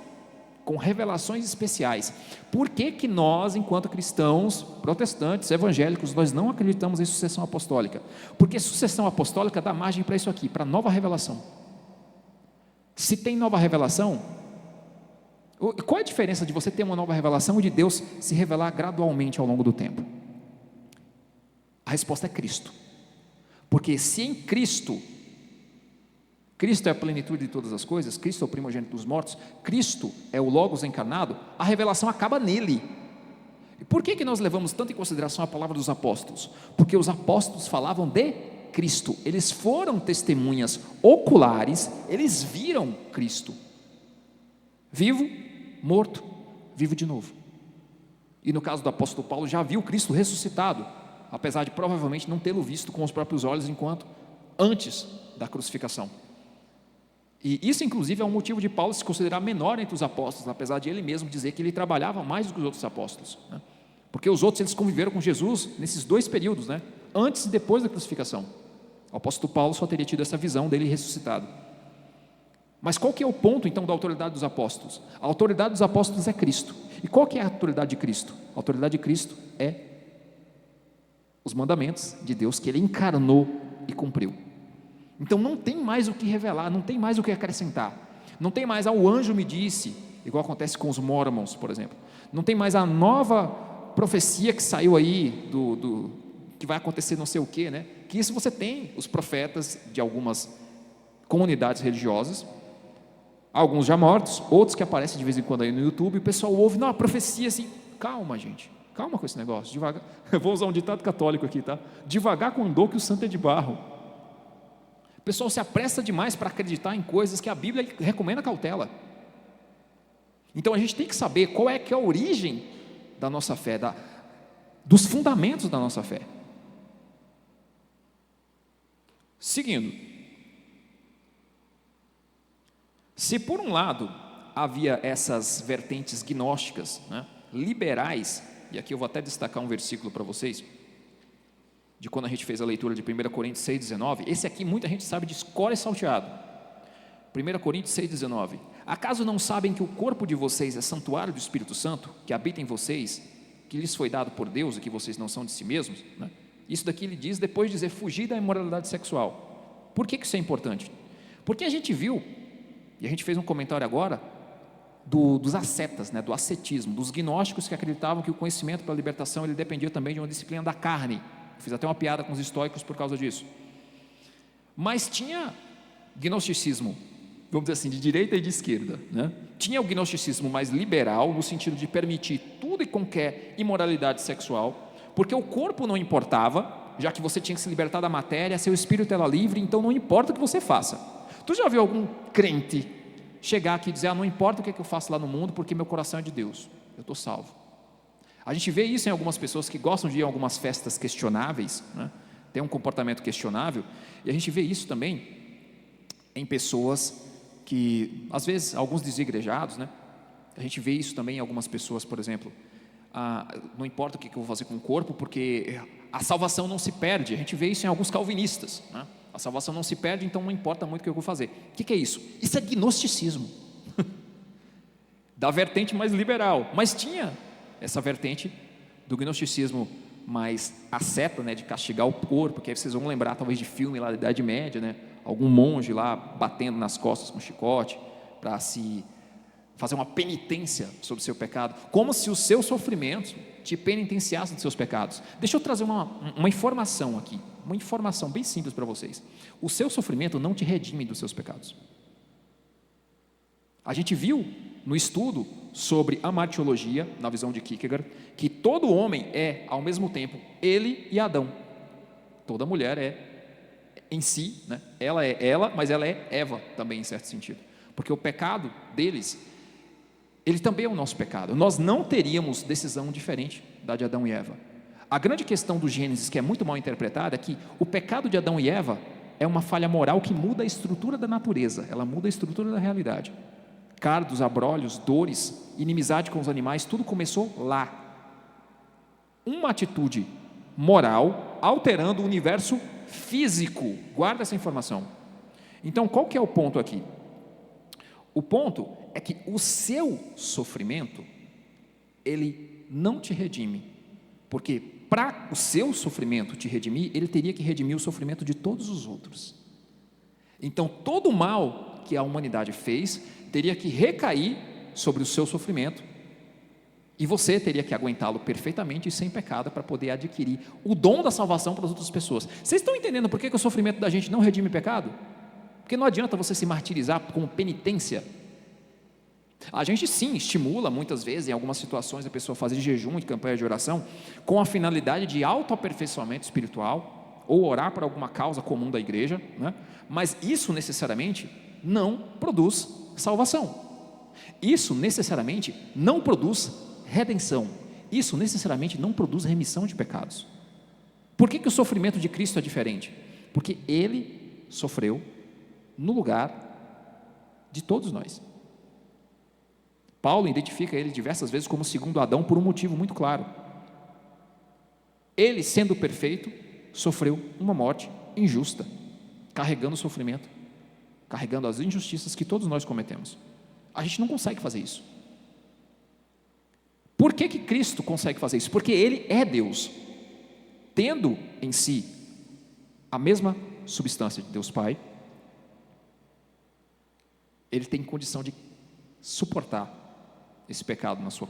Speaker 1: com revelações especiais. Por que que nós, enquanto cristãos, protestantes, evangélicos, nós não acreditamos em sucessão apostólica? Porque sucessão apostólica dá margem para isso aqui, para nova revelação. Se tem nova revelação, qual é a diferença de você ter uma nova revelação e de Deus se revelar gradualmente ao longo do tempo? A resposta é Cristo. Porque se em Cristo é a plenitude de todas as coisas, Cristo é o primogênito dos mortos, Cristo é o Logos encarnado, a revelação acaba nele. E por que nós levamos tanto em consideração a palavra dos apóstolos? Porque os apóstolos falavam de Cristo, eles foram testemunhas oculares, eles viram Cristo, vivo, morto, vivo de novo. E no caso do apóstolo Paulo, já viu Cristo ressuscitado, apesar de provavelmente não tê-lo visto com os próprios olhos enquanto antes da crucificação. E isso inclusive é um motivo de Paulo se considerar menor entre os apóstolos, apesar de ele mesmo dizer que ele trabalhava mais do que os outros apóstolos, né? Porque os outros eles conviveram com Jesus nesses dois períodos, né? Antes e depois da crucificação. O apóstolo Paulo só teria tido essa visão dele ressuscitado. Mas qual que é o ponto então da autoridade dos apóstolos? A autoridade dos apóstolos é Cristo. E qual que é a autoridade de Cristo? A autoridade de Cristo é os mandamentos de Deus que ele encarnou e cumpriu. Então não tem mais o que revelar, não tem mais o que acrescentar, não tem mais o anjo me disse, igual acontece com os mormons, por exemplo, não tem mais a nova profecia que saiu aí, que vai acontecer não sei o que, né? Que isso você tem os profetas de algumas comunidades religiosas, alguns já mortos, outros que aparecem de vez em quando aí no YouTube, e o pessoal ouve, não, a profecia assim, calma gente, calma com esse negócio, devagar, eu vou usar um ditado católico aqui, tá? Devagar com andou que o santo é de barro. O pessoal se apressa demais para acreditar em coisas que a Bíblia recomenda cautela. Então a gente tem que saber qual é que é a origem da nossa fé, dos fundamentos da nossa fé. Seguindo, se por um lado havia essas vertentes gnósticas, né, liberais, e aqui eu vou até destacar um versículo para vocês, de quando a gente fez a leitura de 1 Coríntios 6,19, esse aqui muita gente sabe de cor e salteado. 1 Coríntios 6,19, acaso não sabem que o corpo de vocês é santuário do Espírito Santo, que habita em vocês, que lhes foi dado por Deus e que vocês não são de si mesmos? Né? Isso daqui ele diz depois de dizer fugir da imoralidade sexual. Por que isso é importante? Porque a gente viu, e a gente fez um comentário agora, dos ascetas, né, do ascetismo, dos gnósticos que acreditavam que o conhecimento para a libertação ele dependia também de uma disciplina da carne. Fiz até uma piada com os estoicos por causa disso. Mas tinha gnosticismo, vamos dizer assim, de direita e de esquerda, né? Tinha o gnosticismo mais liberal, no sentido de permitir tudo e qualquer imoralidade sexual, porque o corpo não importava, já que você tinha que se libertar da matéria, seu espírito era livre, então não importa o que você faça. Tu já viu algum crente chegar aqui e dizer, não importa o que eu faço lá no mundo, porque meu coração é de Deus, eu estou salvo? A gente vê isso em algumas pessoas que gostam de ir a algumas festas questionáveis, né? Tem um comportamento questionável, e a gente vê isso também em pessoas que, às vezes, alguns desigrejados, né? A gente vê isso também em algumas pessoas, por exemplo, não importa o que eu vou fazer com o corpo, porque a salvação não se perde. A gente vê isso em alguns calvinistas, né? A salvação não se perde, então não importa muito o que eu vou fazer. O que é isso? Isso é gnosticismo, da vertente mais liberal, mas tinha essa vertente do gnosticismo mais asceta, né, de castigar o corpo, que aí vocês vão lembrar talvez de filme lá da Idade Média, né, algum monge lá batendo nas costas com chicote, para se fazer uma penitência sobre o seu pecado, como se os seus sofrimentos te penitenciassem dos seus pecados. Deixa eu trazer uma informação aqui, uma informação bem simples para vocês. O seu sofrimento não te redime dos seus pecados. A gente viu no estudo sobre a martiologia, na visão de Kierkegaard, que todo homem é, ao mesmo tempo, ele e Adão. Toda mulher é em si, né? Ela é ela, mas ela é Eva também, em certo sentido. Porque o pecado deles, ele também é o nosso pecado. Nós não teríamos decisão diferente da de Adão e Eva. A grande questão do Gênesis, que é muito mal interpretada, é que o pecado de Adão e Eva é uma falha moral que muda a estrutura da natureza, ela muda a estrutura da realidade. cardos, abrolhos, dores, inimizade com os animais, tudo começou lá. Uma atitude moral alterando o universo físico. Guarda essa informação. Então, qual que é o ponto aqui? O ponto é que o seu sofrimento, ele não te redime, porque para o seu sofrimento te redimir, ele teria que redimir o sofrimento de todos os outros. Então, todo o mal que a humanidade fez teria que recair sobre o seu sofrimento, e você teria que aguentá-lo perfeitamente e sem pecado para poder adquirir o dom da salvação para as outras pessoas. Vocês estão entendendo por que o sofrimento da gente não redime pecado? Porque não adianta você se martirizar com penitência. A gente sim estimula muitas vezes, em algumas situações, a pessoa a fazer jejum e campanha de oração com a finalidade de autoaperfeiçoamento espiritual ou orar por alguma causa comum da igreja, né? Mas isso necessariamente não produz salvação. Isso necessariamente não produz redenção. Isso necessariamente não produz remissão de pecados. Por que o sofrimento de Cristo é diferente? Porque Ele sofreu no lugar de todos nós. Paulo identifica ele diversas vezes como segundo Adão por um motivo muito claro. Ele, sendo perfeito, sofreu uma morte injusta, carregando o sofrimento, carregando as injustiças que todos nós cometemos. A gente não consegue fazer isso. Por que Cristo consegue fazer isso? Porque Ele é Deus, tendo em si a mesma substância de Deus Pai. Ele tem condição de suportar esse pecado na sua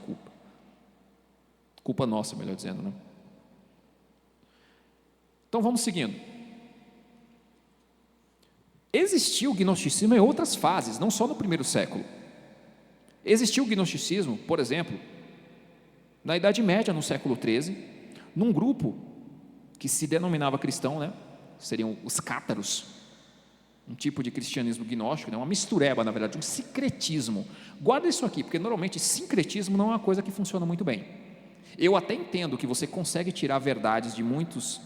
Speaker 1: culpa nossa, melhor dizendo, né? Então vamos seguindo. Existiu o gnosticismo em outras fases, não só no primeiro século. Existiu o gnosticismo, por exemplo, na Idade Média, no século XIII, num grupo que se denominava cristão, né? Seriam os cátaros, um tipo de cristianismo gnóstico, né? Uma mistureba, na verdade, um sincretismo. Guarda isso aqui, porque normalmente sincretismo não é uma coisa que funciona muito bem. Eu até entendo que você consegue tirar verdades de muitos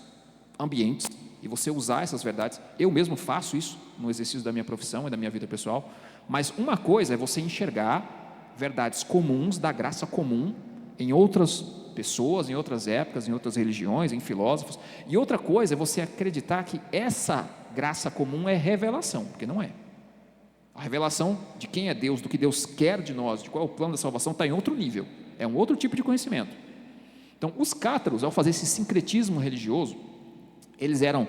Speaker 1: ambientes e você usar essas verdades. Eu mesmo faço isso no exercício da minha profissão e da minha vida pessoal, mas uma coisa é você enxergar verdades comuns da graça comum em outras pessoas, em outras épocas, em outras religiões, em filósofos, e outra coisa é você acreditar que essa graça comum é revelação, porque não é. A revelação de quem é Deus, do que Deus quer de nós, de qual é o plano da salvação, está em outro nível, é um outro tipo de conhecimento. Então, os cátaros, ao fazer esse sincretismo religioso, eles eram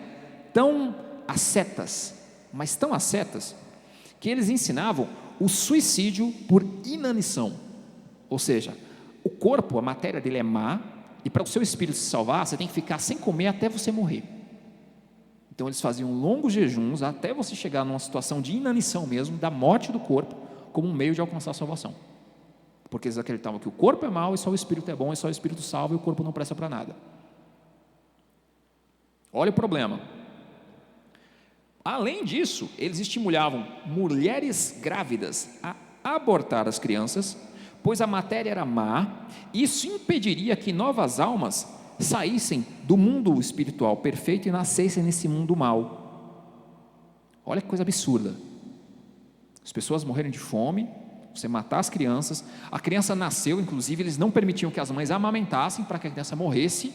Speaker 1: tão ascetas, mas tão ascetas, que eles ensinavam o suicídio por inanição, ou seja, o corpo, a matéria dele é má, e para o seu espírito se salvar, você tem que ficar sem comer até você morrer. Então eles faziam longos jejuns até você chegar numa situação de inanição mesmo, da morte do corpo, como um meio de alcançar a salvação. Porque eles acreditavam que o corpo é mau e só o espírito é bom, e só o espírito salva e o corpo não presta para nada. Olha o problema. Além disso, eles estimulavam mulheres grávidas a abortar as crianças, pois a matéria era má, e isso impediria que novas almas saíssem do mundo espiritual perfeito e nascessem nesse mundo mau. Olha que coisa absurda. As pessoas morrerem de fome, você matar as crianças, a criança nasceu, inclusive eles não permitiam que as mães amamentassem para que a criança morresse.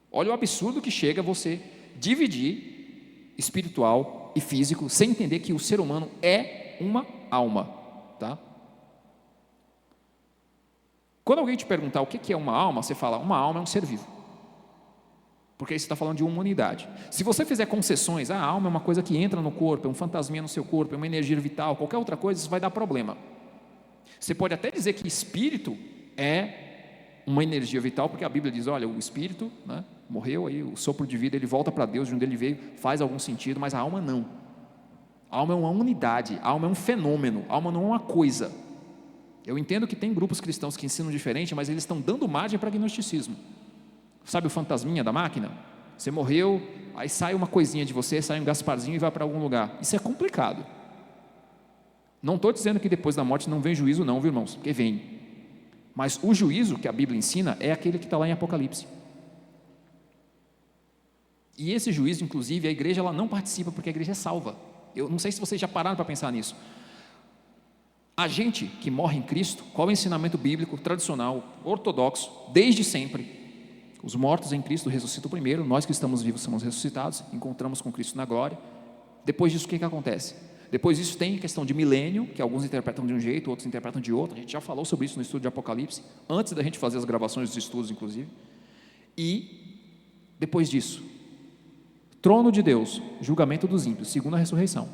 Speaker 1: Olha o absurdo que chega você dividir espiritual e físico, sem entender que o ser humano é uma alma, tá? Quando alguém te perguntar o que é uma alma, você fala, uma alma é um ser vivo, porque aí você está falando de uma unidade. Se você fizer concessões, a alma é uma coisa que entra no corpo, é um fantasminha no seu corpo, é uma energia vital, qualquer outra coisa, isso vai dar problema. Você pode até dizer que espírito é uma energia vital, porque a Bíblia diz, olha, o espírito, né, morreu, aí o sopro de vida, ele volta para Deus, de onde ele veio, faz algum sentido, mas a alma não. A alma é uma unidade, a alma é um fenômeno, a alma não é uma coisa. Eu entendo que tem grupos cristãos que ensinam diferente, mas eles estão dando margem para gnosticismo. Sabe o fantasminha da máquina? Você morreu, aí sai uma coisinha de você, sai um Gasparzinho e vai para algum lugar. Isso é complicado. Não estou dizendo que depois da morte não vem juízo não, viu, irmãos? Porque vem. Mas o juízo que a Bíblia ensina é aquele que está lá em Apocalipse. E esse juízo, inclusive, a igreja ela não participa, porque a igreja é salva. Eu não sei se vocês já pararam para pensar nisso. A gente que morre em Cristo, qual é o ensinamento bíblico tradicional, ortodoxo, desde sempre? Os mortos em Cristo ressuscitam primeiro, nós que estamos vivos somos ressuscitados, encontramos com Cristo na glória. Depois disso, o que acontece? Depois disso tem a questão de milênio, que alguns interpretam de um jeito, outros interpretam de outro. A gente já falou sobre isso no estudo de Apocalipse, antes da gente fazer as gravações dos estudos, inclusive. E depois disso, trono de Deus, julgamento dos ímpios, segunda ressurreição.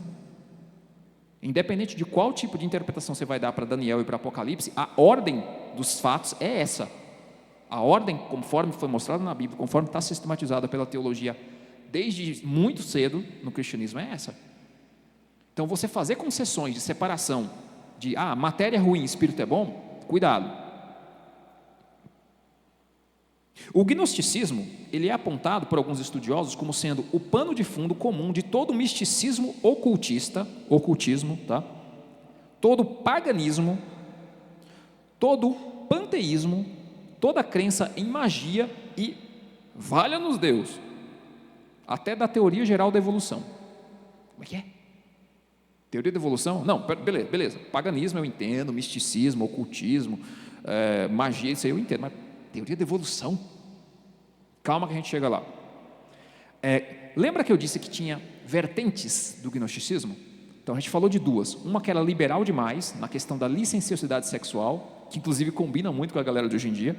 Speaker 1: Independente de qual tipo de interpretação você vai dar para Daniel e para Apocalipse, a ordem dos fatos é essa. A ordem, conforme foi mostrada na Bíblia, conforme está sistematizada pela teologia desde muito cedo no cristianismo, é essa. Então, você fazer concessões de separação de matéria é ruim, espírito é bom, cuidado. O gnosticismo, ele é apontado por alguns estudiosos como sendo o pano de fundo comum de todo misticismo ocultismo, tá? Todo paganismo, todo panteísmo, toda crença em magia e, valha-nos Deus, até da teoria geral da evolução. Como é que é? Teoria da evolução? Não, beleza. Paganismo eu entendo, misticismo, ocultismo, magia, isso aí eu entendo, mas teoria da evolução? Calma que a gente chega lá. Lembra que eu disse que tinha vertentes do gnosticismo? Então a gente falou de duas. Uma que era liberal demais, na questão da licenciosidade sexual, que inclusive combina muito com a galera de hoje em dia.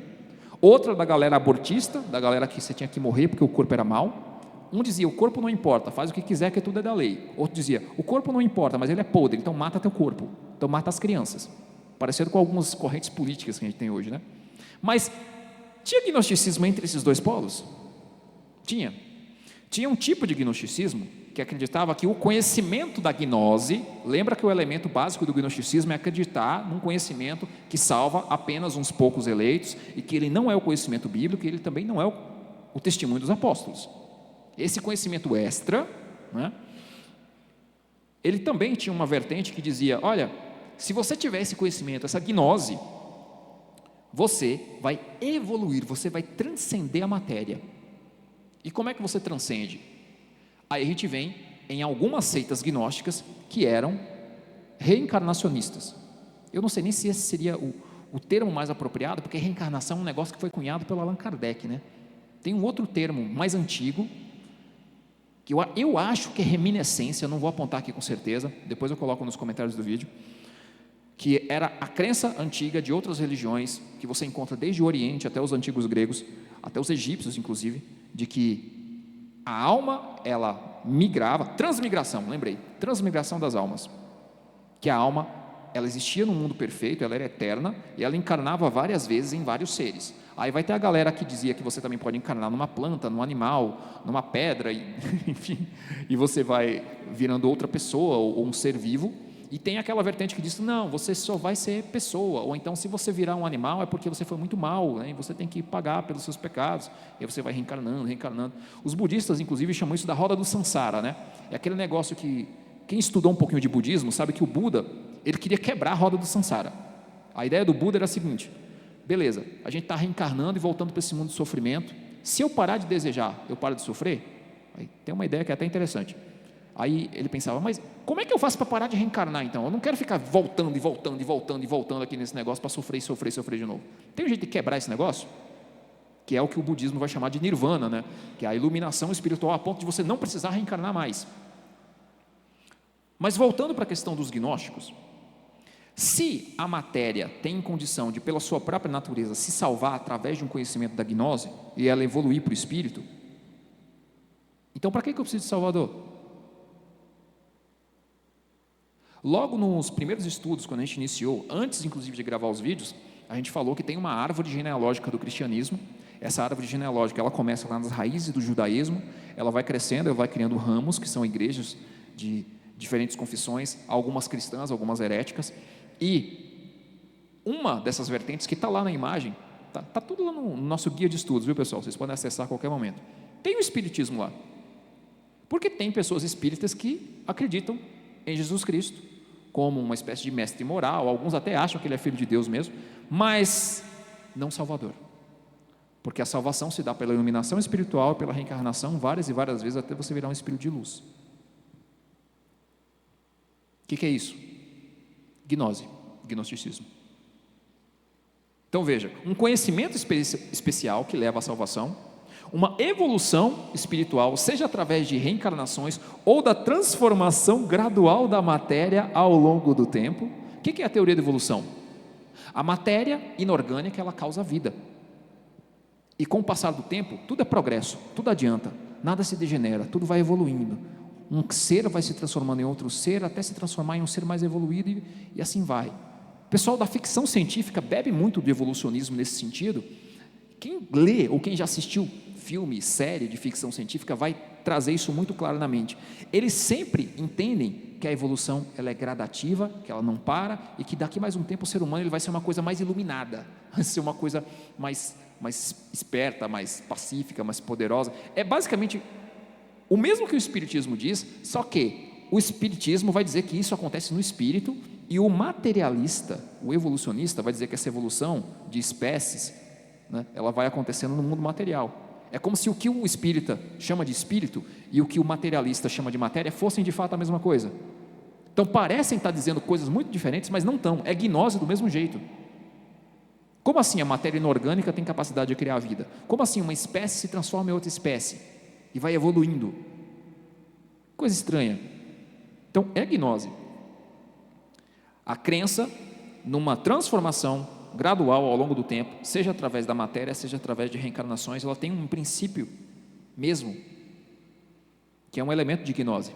Speaker 1: Outra da galera abortista, da galera que você tinha que morrer porque o corpo era mau. Um dizia, o corpo não importa, faz o que quiser que tudo é da lei. Outro dizia, o corpo não importa, mas ele é podre, então mata teu corpo, então mata as crianças. Parecido com algumas correntes políticas que a gente tem hoje, né? Mas tinha gnosticismo entre esses dois polos? Tinha um tipo de gnosticismo que acreditava que o conhecimento da gnose, lembra que o elemento básico do gnosticismo é acreditar num conhecimento que salva apenas uns poucos eleitos e que ele não é o conhecimento bíblico e ele também não é o testemunho dos apóstolos. Esse conhecimento extra, né, ele também tinha uma vertente que dizia, olha, se você tiver esse conhecimento, essa gnose, você vai evoluir, você vai transcender a matéria. E como é que você transcende? Aí a gente vem em algumas seitas gnósticas que eram reencarnacionistas. Eu não sei nem se esse seria o termo mais apropriado, porque reencarnação é um negócio que foi cunhado pelo Allan Kardec, né? Tem um outro termo mais antigo, que eu acho que é reminiscência, não vou apontar aqui com certeza, depois eu coloco nos comentários do vídeo, que era a crença antiga de outras religiões, que você encontra desde o Oriente até os antigos gregos, até os egípcios inclusive, de que a alma, ela migrava, transmigração das almas, que a alma, ela existia no mundo perfeito, ela era eterna, e ela encarnava várias vezes em vários seres. Aí vai ter a galera que dizia que você também pode encarnar numa planta, num animal, numa pedra, enfim, e você vai virando outra pessoa ou um ser vivo. E tem aquela vertente que diz, não, você só vai ser pessoa, ou então se você virar um animal é porque você foi muito mal, né? E você tem que pagar pelos seus pecados, e aí você vai reencarnando. Os budistas, inclusive, chamam isso da roda do samsara, né? É aquele negócio que, quem estudou um pouquinho de budismo, sabe que o Buda, ele queria quebrar a roda do samsara. A ideia do Buda era a seguinte, beleza, a gente está reencarnando e voltando para esse mundo de sofrimento, se eu parar de desejar, eu paro de sofrer? Aí tem uma ideia que é até interessante. Aí ele pensava, mas como é que eu faço para parar de reencarnar então? Eu não quero ficar voltando aqui nesse negócio para sofrer de novo. Tem um jeito de quebrar esse negócio? Que é o que o budismo vai chamar de nirvana, né? Que é a iluminação espiritual a ponto de você não precisar reencarnar mais. Mas voltando para a questão dos gnósticos, se a matéria tem condição de, pela sua própria natureza, se salvar através de um conhecimento da gnose e ela evoluir para o espírito, então para que eu preciso de Salvador? Logo nos primeiros estudos, quando a gente iniciou, antes inclusive de gravar os vídeos, a gente falou que tem uma árvore genealógica do cristianismo. Essa árvore genealógica, ela começa lá nas raízes do judaísmo, ela vai crescendo, ela vai criando ramos, que são igrejas de diferentes confissões, algumas cristãs, algumas heréticas, e uma dessas vertentes que está lá na imagem, está tudo lá no nosso guia de estudos, viu pessoal? Vocês podem acessar a qualquer momento. Tem o espiritismo lá, porque tem pessoas espíritas que acreditam em Jesus Cristo como uma espécie de mestre moral, alguns até acham que ele é filho de Deus mesmo, mas não Salvador, porque a salvação se dá pela iluminação espiritual, pela reencarnação, várias e várias vezes até você virar um espírito de luz. O que é isso? Gnose. gnosticismo. Então veja, um conhecimento especial que leva à salvação, uma evolução espiritual, seja através de reencarnações ou da transformação gradual da matéria ao longo do tempo. O que é a teoria da evolução? A matéria inorgânica, ela causa vida. E com o passar do tempo, tudo é progresso, tudo adianta, nada se degenera, tudo vai evoluindo. Um ser vai se transformando em outro ser, até se transformar em um ser mais evoluído, e assim vai. O pessoal da ficção científica bebe muito do evolucionismo nesse sentido. Quem lê ou quem já assistiu filme, série de ficção científica vai trazer isso muito claro na mente. Eles sempre entendem que a evolução ela é gradativa, que ela não para, e que daqui mais um tempo o ser humano ele vai ser uma coisa mais iluminada, vai ser uma coisa mais esperta, mais pacífica, mais poderosa. É basicamente o mesmo que o Espiritismo diz, só que o Espiritismo vai dizer que isso acontece no espírito, e o materialista, o evolucionista, vai dizer que essa evolução de espécies, né, ela vai acontecendo no mundo material. É como se o que o espírita chama de espírito e o que o materialista chama de matéria fossem de fato a mesma coisa. Então parecem estar dizendo coisas muito diferentes, mas não estão. É gnose do mesmo jeito. Como assim a matéria inorgânica tem capacidade de criar vida? Como assim uma espécie se transforma em outra espécie e vai evoluindo? Coisa estranha. Então é gnose. A crença numa transformação gradual ao longo do tempo, seja através da matéria, seja através de reencarnações, ela tem um princípio mesmo, que é um elemento de gnose.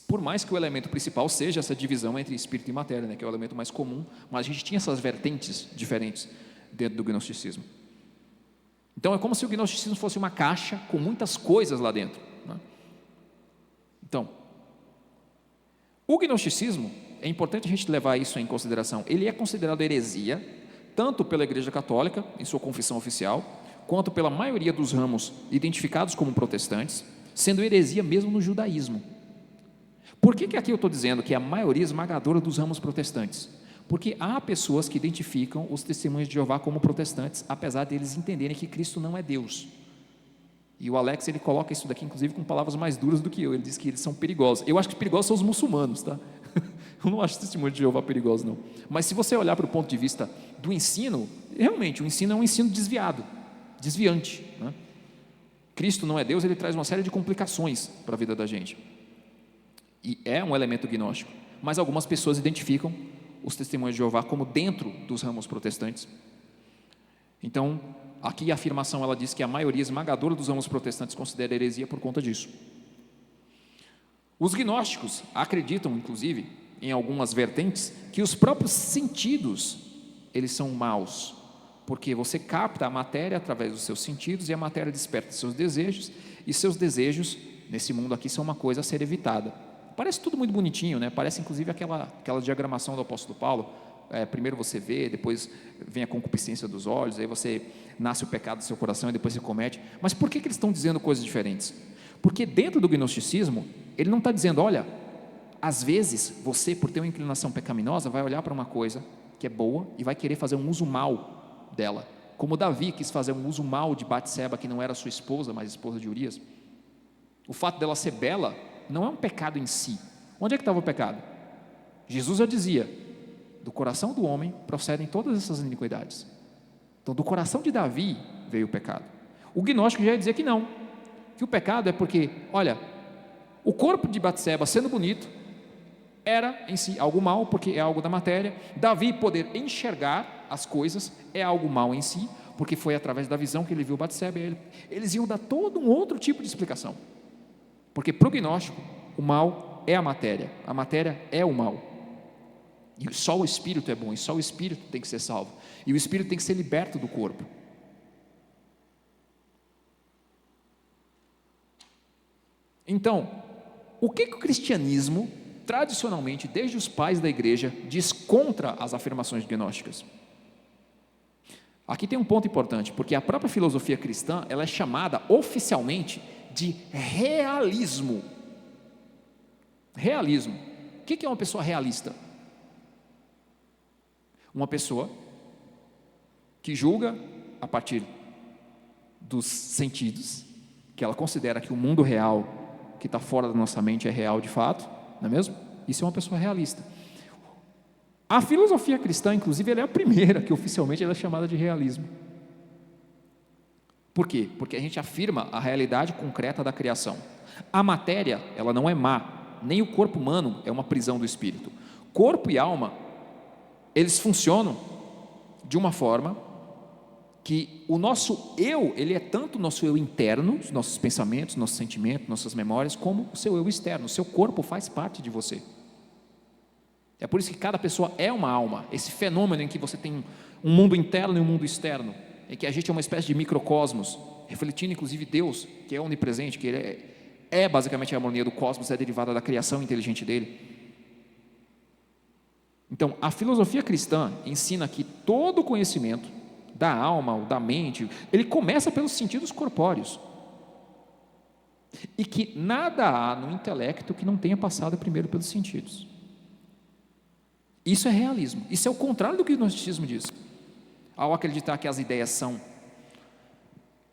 Speaker 1: Por mais que o elemento principal seja essa divisão entre espírito e matéria, né, que é o elemento mais comum, mas a gente tinha essas vertentes diferentes dentro do gnosticismo. Então é como se o gnosticismo fosse uma caixa com muitas coisas lá dentro, né? Então, o gnosticismo, é importante a gente levar isso em consideração, ele é considerado heresia, tanto pela Igreja Católica, em sua confissão oficial, quanto pela maioria dos ramos identificados como protestantes, sendo heresia mesmo no judaísmo. Por que aqui eu estou dizendo que é a maioria esmagadora dos ramos protestantes? Porque há pessoas que identificam os testemunhos de Jeová como protestantes, apesar deles entenderem que Cristo não é Deus. E o Alex, ele coloca isso daqui, inclusive, com palavras mais duras do que eu. Ele diz que eles são perigosos. Eu acho que perigosos são os muçulmanos, tá? Eu não acho o testemunho de Jeová perigoso, não. Mas se você olhar para o ponto de vista do ensino, realmente, o ensino é um ensino desviado, desviante, né? Cristo não é Deus, ele traz uma série de complicações para a vida da gente. E é um elemento gnóstico. Mas algumas pessoas identificam os testemunhos de Jeová como dentro dos ramos protestantes. Então, aqui a afirmação ela diz que a maioria esmagadora dos ramos protestantes considera heresia por conta disso. Os gnósticos acreditam, inclusive, em algumas vertentes, que os próprios sentidos, eles são maus, porque você capta a matéria através dos seus sentidos e a matéria desperta seus desejos, e seus desejos, nesse mundo aqui, são uma coisa a ser evitada. Parece tudo muito bonitinho, né? Parece inclusive aquela diagramação do apóstolo Paulo. Primeiro você vê, depois vem a concupiscência dos olhos, aí você nasce o pecado do seu coração e depois você comete. Mas por que eles estão dizendo coisas diferentes? Porque dentro do gnosticismo, ele não está dizendo, olha, às vezes você, por ter uma inclinação pecaminosa, vai olhar para uma coisa que é boa e vai querer fazer um uso mal dela, como Davi quis fazer um uso mal de Batseba, que não era sua esposa, mas esposa de Urias. O fato dela ser bela não é um pecado em si. Onde é que estava o pecado? Jesus já dizia, do coração do homem procedem todas essas iniquidades. Então do coração de Davi veio o pecado. O gnóstico já ia dizer que não, que o pecado é porque, olha, o corpo de Batseba sendo bonito era em si algo mal, porque é algo da matéria. Davi poder enxergar as coisas é algo mal em si, porque foi através da visão que ele viu Batseba. Eles iam dar todo um outro tipo de explicação, porque para o gnóstico o mal é a matéria é o mal, e só o espírito é bom, e só o espírito tem que ser salvo, e o espírito tem que ser liberto do corpo. Então, o que o cristianismo, tradicionalmente, desde os pais da igreja, diz contra as afirmações gnósticas? Aqui tem um ponto importante, porque a própria filosofia cristã, ela é chamada oficialmente de realismo. Realismo. O que é uma pessoa realista? Uma pessoa que julga a partir dos sentidos, que ela considera que o mundo real, que está fora da nossa mente, é real de fato, não é mesmo? Isso é uma pessoa realista. A filosofia cristã, inclusive, ela é a primeira que oficialmente ela é chamada de realismo. Por quê? Porque a gente afirma a realidade concreta da criação. A matéria, ela não é má, nem o corpo humano é uma prisão do espírito. Corpo e alma, eles funcionam de uma forma que o nosso eu, ele é tanto o nosso eu interno, os nossos pensamentos, nossos sentimentos, nossas memórias, como o seu eu externo. O seu corpo faz parte de você. É por isso que cada pessoa é uma alma. Esse fenômeno em que você tem um mundo interno e um mundo externo, em que a gente é uma espécie de microcosmos, refletindo inclusive Deus, que é onipresente, que ele é basicamente a harmonia do cosmos, é derivada da criação inteligente dele. Então, a filosofia cristã ensina que todo conhecimento da alma ou da mente, ele começa pelos sentidos corpóreos. E que nada há no intelecto que não tenha passado primeiro pelos sentidos. Isso é realismo. Isso é o contrário do que o gnosticismo diz. Ao acreditar que as ideias são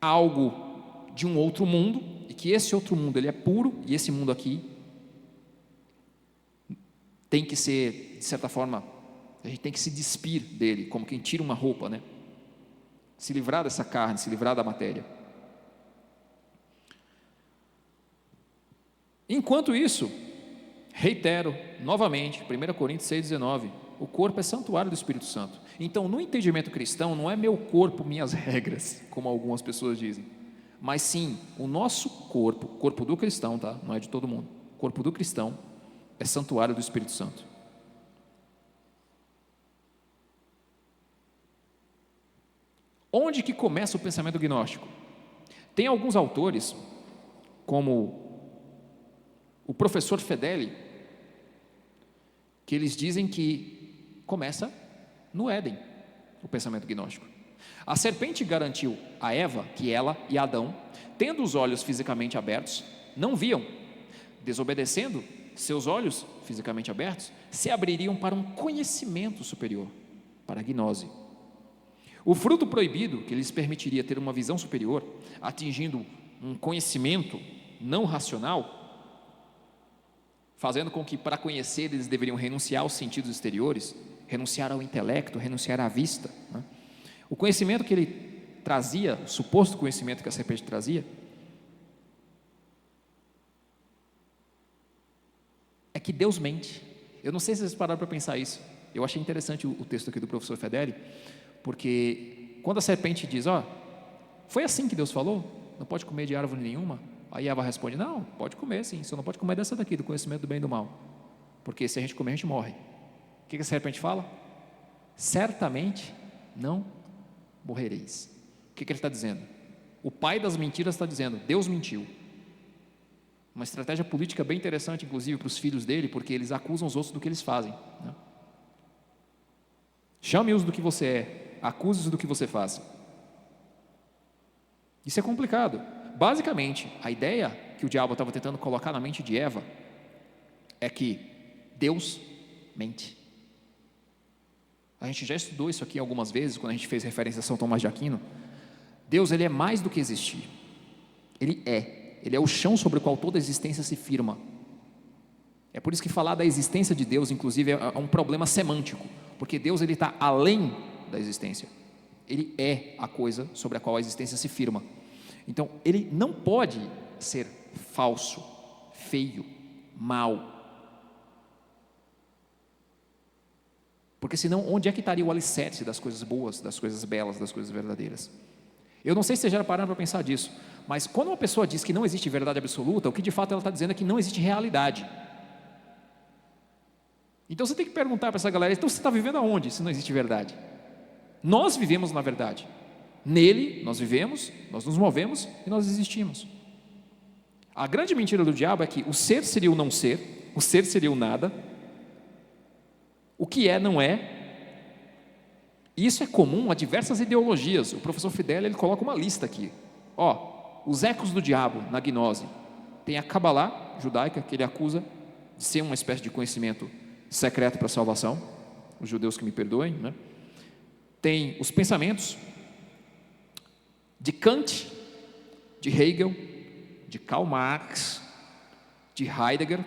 Speaker 1: algo de um outro mundo, e que esse outro mundo ele é puro, e esse mundo aqui tem que ser, de certa forma, a gente tem que se despir dele, como quem tira uma roupa, né? Se livrar dessa carne, se livrar da matéria. Enquanto isso, reitero novamente, 1 Coríntios 6,19, o corpo é santuário do Espírito Santo. Então, no entendimento cristão, não é meu corpo, minhas regras, como algumas pessoas dizem, mas sim, o nosso corpo, corpo do cristão, tá? Não é de todo mundo, o corpo do cristão é santuário do Espírito Santo. Onde que começa o pensamento gnóstico? Tem alguns autores, como o professor Fedeli, que eles dizem que começa no Éden, o pensamento gnóstico. A serpente garantiu a Eva que ela e Adão, tendo os olhos fisicamente abertos, não viam. Desobedecendo, seus olhos fisicamente abertos se abririam para um conhecimento superior, para a gnose. O fruto proibido, que lhes permitiria ter uma visão superior, atingindo um conhecimento não racional, fazendo com que para conhecer eles deveriam renunciar aos sentidos exteriores, renunciar ao intelecto, renunciar à vista, né? O conhecimento que ele trazia, o suposto conhecimento que a serpente trazia, é que Deus mente. Eu não sei se vocês pararam para pensar isso. Eu achei interessante o texto aqui do professor Fedeli, porque quando a serpente diz, foi assim que Deus falou? Não pode comer de árvore nenhuma? Aí Eva responde, não, pode comer sim, só não pode comer dessa daqui, do conhecimento do bem e do mal, porque se a gente comer, a gente morre. O que a serpente fala? Certamente não morrereis. O que ele está dizendo? O pai das mentiras está dizendo, Deus mentiu. Uma estratégia política bem interessante, inclusive, para os filhos dele, porque eles acusam os outros do que eles fazem, né? Chame-os do que você é, acuse-os do que você faz. Isso é complicado. Basicamente, a ideia que o diabo estava tentando colocar na mente de Eva é que Deus mente. A gente já estudou isso aqui algumas vezes, quando a gente fez referência a São Tomás de Aquino. Deus, ele é mais do que existir. Ele é o chão sobre o qual toda a existência se firma. É por isso que falar da existência de Deus, inclusive, é um problema semântico, porque Deus, ele está além da existência. Ele é a coisa sobre a qual a existência se firma. Então, ele não pode ser falso, feio, mau. Porque senão, onde é que estaria o alicerce das coisas boas, das coisas belas, das coisas verdadeiras? Eu não sei se vocês já pararam para pensar disso, mas quando uma pessoa diz que não existe verdade absoluta, o que de fato ela está dizendo é que não existe realidade. Então você tem que perguntar para essa galera, então você está vivendo aonde, se não existe verdade? Nós vivemos na verdade. Nele nós vivemos, nós nos movemos e nós existimos. A grande mentira do diabo é que o ser seria o não ser, o ser seria o nada, o que é não é. E isso é comum a diversas ideologias. O professor Fedeli, ele coloca uma lista aqui. Os ecos do diabo na gnose. Tem a Cabalá judaica, que ele acusa de ser uma espécie de conhecimento secreto para a salvação. Os judeus que me perdoem, né? Tem os pensamentos de Kant, de Hegel, de Karl Marx, de Heidegger.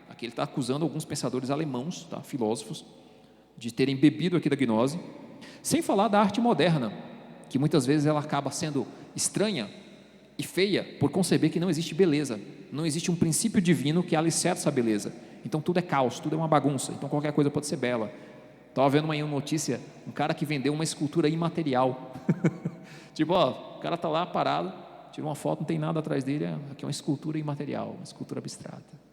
Speaker 1: Aqui ele está acusando alguns pensadores alemãos, tá? Filósofos, de terem bebido aqui da gnose, sem falar da arte moderna, que muitas vezes ela acaba sendo estranha e feia por conceber que não existe beleza, não existe um princípio divino que alicerça a beleza. Então tudo é caos, tudo é uma bagunça, então qualquer coisa pode ser bela. Estava vendo uma notícia, um cara que vendeu uma escultura imaterial. Tipo, ó, o cara está lá parado, tirou uma foto, não tem nada atrás dele, aqui é uma escultura imaterial, uma escultura abstrata.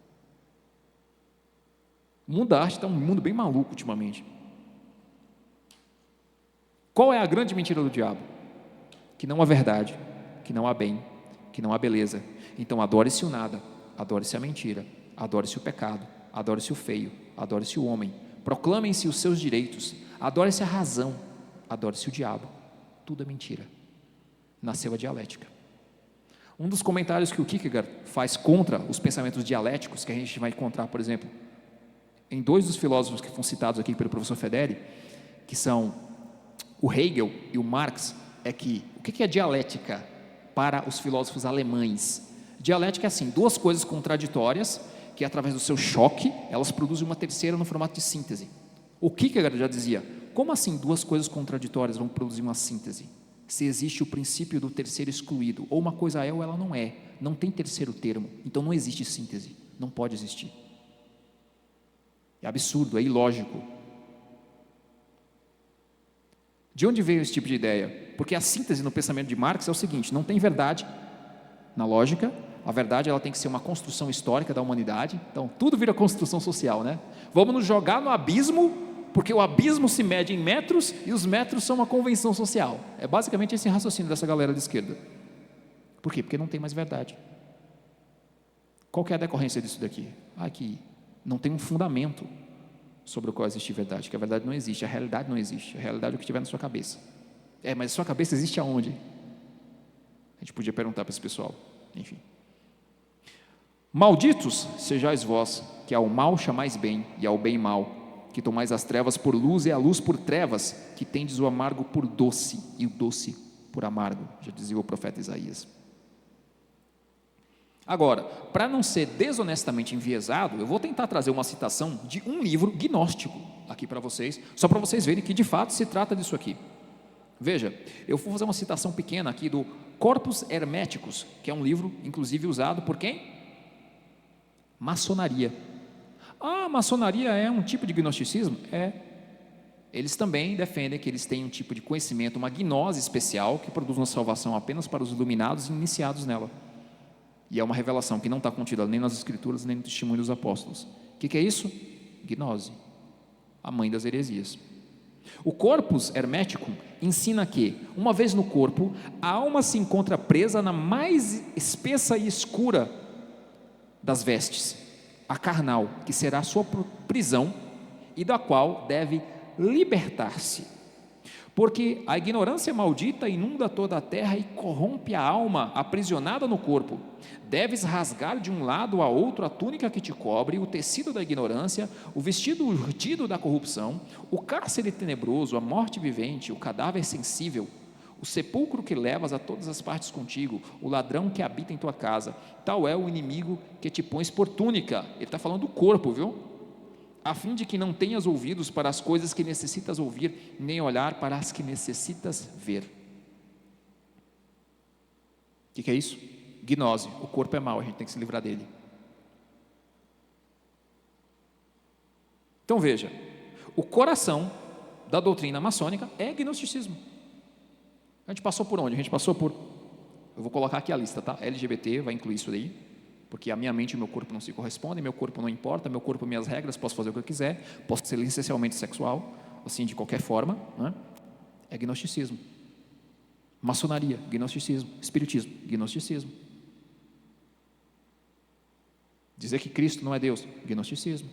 Speaker 1: O mundo da arte está um mundo bem maluco ultimamente. Qual é a grande mentira do diabo? Que não há verdade, que não há bem, que não há beleza. Então adore-se o nada, adore-se a mentira, adore-se o pecado, adore-se o feio, adore-se o homem. Proclamem-se os seus direitos, adore-se a razão, adore-se o diabo. Tudo é mentira. Nasceu a dialética. Um dos comentários que o Kierkegaard faz contra os pensamentos dialéticos, que a gente vai encontrar, por exemplo, em dois dos filósofos que foram citados aqui pelo professor Federi, que são o Hegel e o Marx, é que o que é dialética para os filósofos alemães? Dialética é assim, duas coisas contraditórias, que através do seu choque, elas produzem uma terceira no formato de síntese. O Kierkegaard já dizia, como assim duas coisas contraditórias vão produzir uma síntese? Se existe o princípio do terceiro excluído, ou uma coisa é ou ela não é, não tem terceiro termo, então não existe síntese, não pode existir. É absurdo, é ilógico. De onde veio esse tipo de ideia? Porque a síntese no pensamento de Marx é o seguinte, não tem verdade na lógica, a verdade ela tem que ser uma construção histórica da humanidade, então tudo vira construção social, né? Vamos nos jogar no abismo, porque o abismo se mede em metros e os metros são uma convenção social. É basicamente esse raciocínio dessa galera de esquerda. Por quê? Porque não tem mais verdade. Qual que é a decorrência disso daqui? Que não tem um fundamento sobre o qual existe verdade, que a verdade não existe, a realidade não existe, a realidade é o que tiver na sua cabeça. Mas a sua cabeça existe aonde? A gente podia perguntar para esse pessoal, enfim. Malditos sejais vós, que ao mal chamais bem, e ao bem mal, que tomais as trevas por luz e a luz por trevas, que tendes o amargo por doce, e o doce por amargo, já dizia o profeta Isaías. Agora, para não ser desonestamente enviesado, eu vou tentar trazer uma citação de um livro gnóstico aqui para vocês, só para vocês verem que de fato se trata disso aqui. Veja, eu vou fazer uma citação pequena aqui do Corpus Hermeticus, que é um livro, inclusive, usado por quem? Maçonaria. A maçonaria é um tipo de gnosticismo? É. Eles também defendem que eles têm um tipo de conhecimento, uma gnose especial, que produz uma salvação apenas para os iluminados e iniciados nela. E é uma revelação que não está contida nem nas Escrituras, nem no testemunho dos apóstolos. O que é isso? Gnose, a mãe das heresias. O Corpus Hermeticum ensina que, uma vez no corpo, a alma se encontra presa na mais espessa e escura das vestes, a carnal, que será a sua prisão e da qual deve libertar-se. Porque a ignorância maldita inunda toda a terra e corrompe a alma aprisionada no corpo. Deves rasgar de um lado a outro a túnica que te cobre, o tecido da ignorância, o vestido urdido da corrupção, o cárcere tenebroso, a morte vivente, o cadáver sensível, o sepulcro que levas a todas as partes contigo, o ladrão que habita em tua casa. Tal é o inimigo que te pões por túnica. Ele está falando do corpo, viu? A fim de que não tenhas ouvidos para as coisas que necessitas ouvir, nem olhar para as que necessitas ver. O que é isso? Gnose, o corpo é mau, a gente tem que se livrar dele. Então veja, o coração da doutrina maçônica é gnosticismo. A gente passou por onde? A gente passou por, eu vou colocar aqui a lista, tá? LGBT vai incluir isso daí, porque a minha mente e o meu corpo não se correspondem, meu corpo não importa, meu corpo, minhas regras, posso fazer o que eu quiser, posso ser essencialmente sexual, assim, de qualquer forma, né? É gnosticismo. Maçonaria, gnosticismo. Espiritismo, gnosticismo. Dizer que Cristo não é Deus, gnosticismo.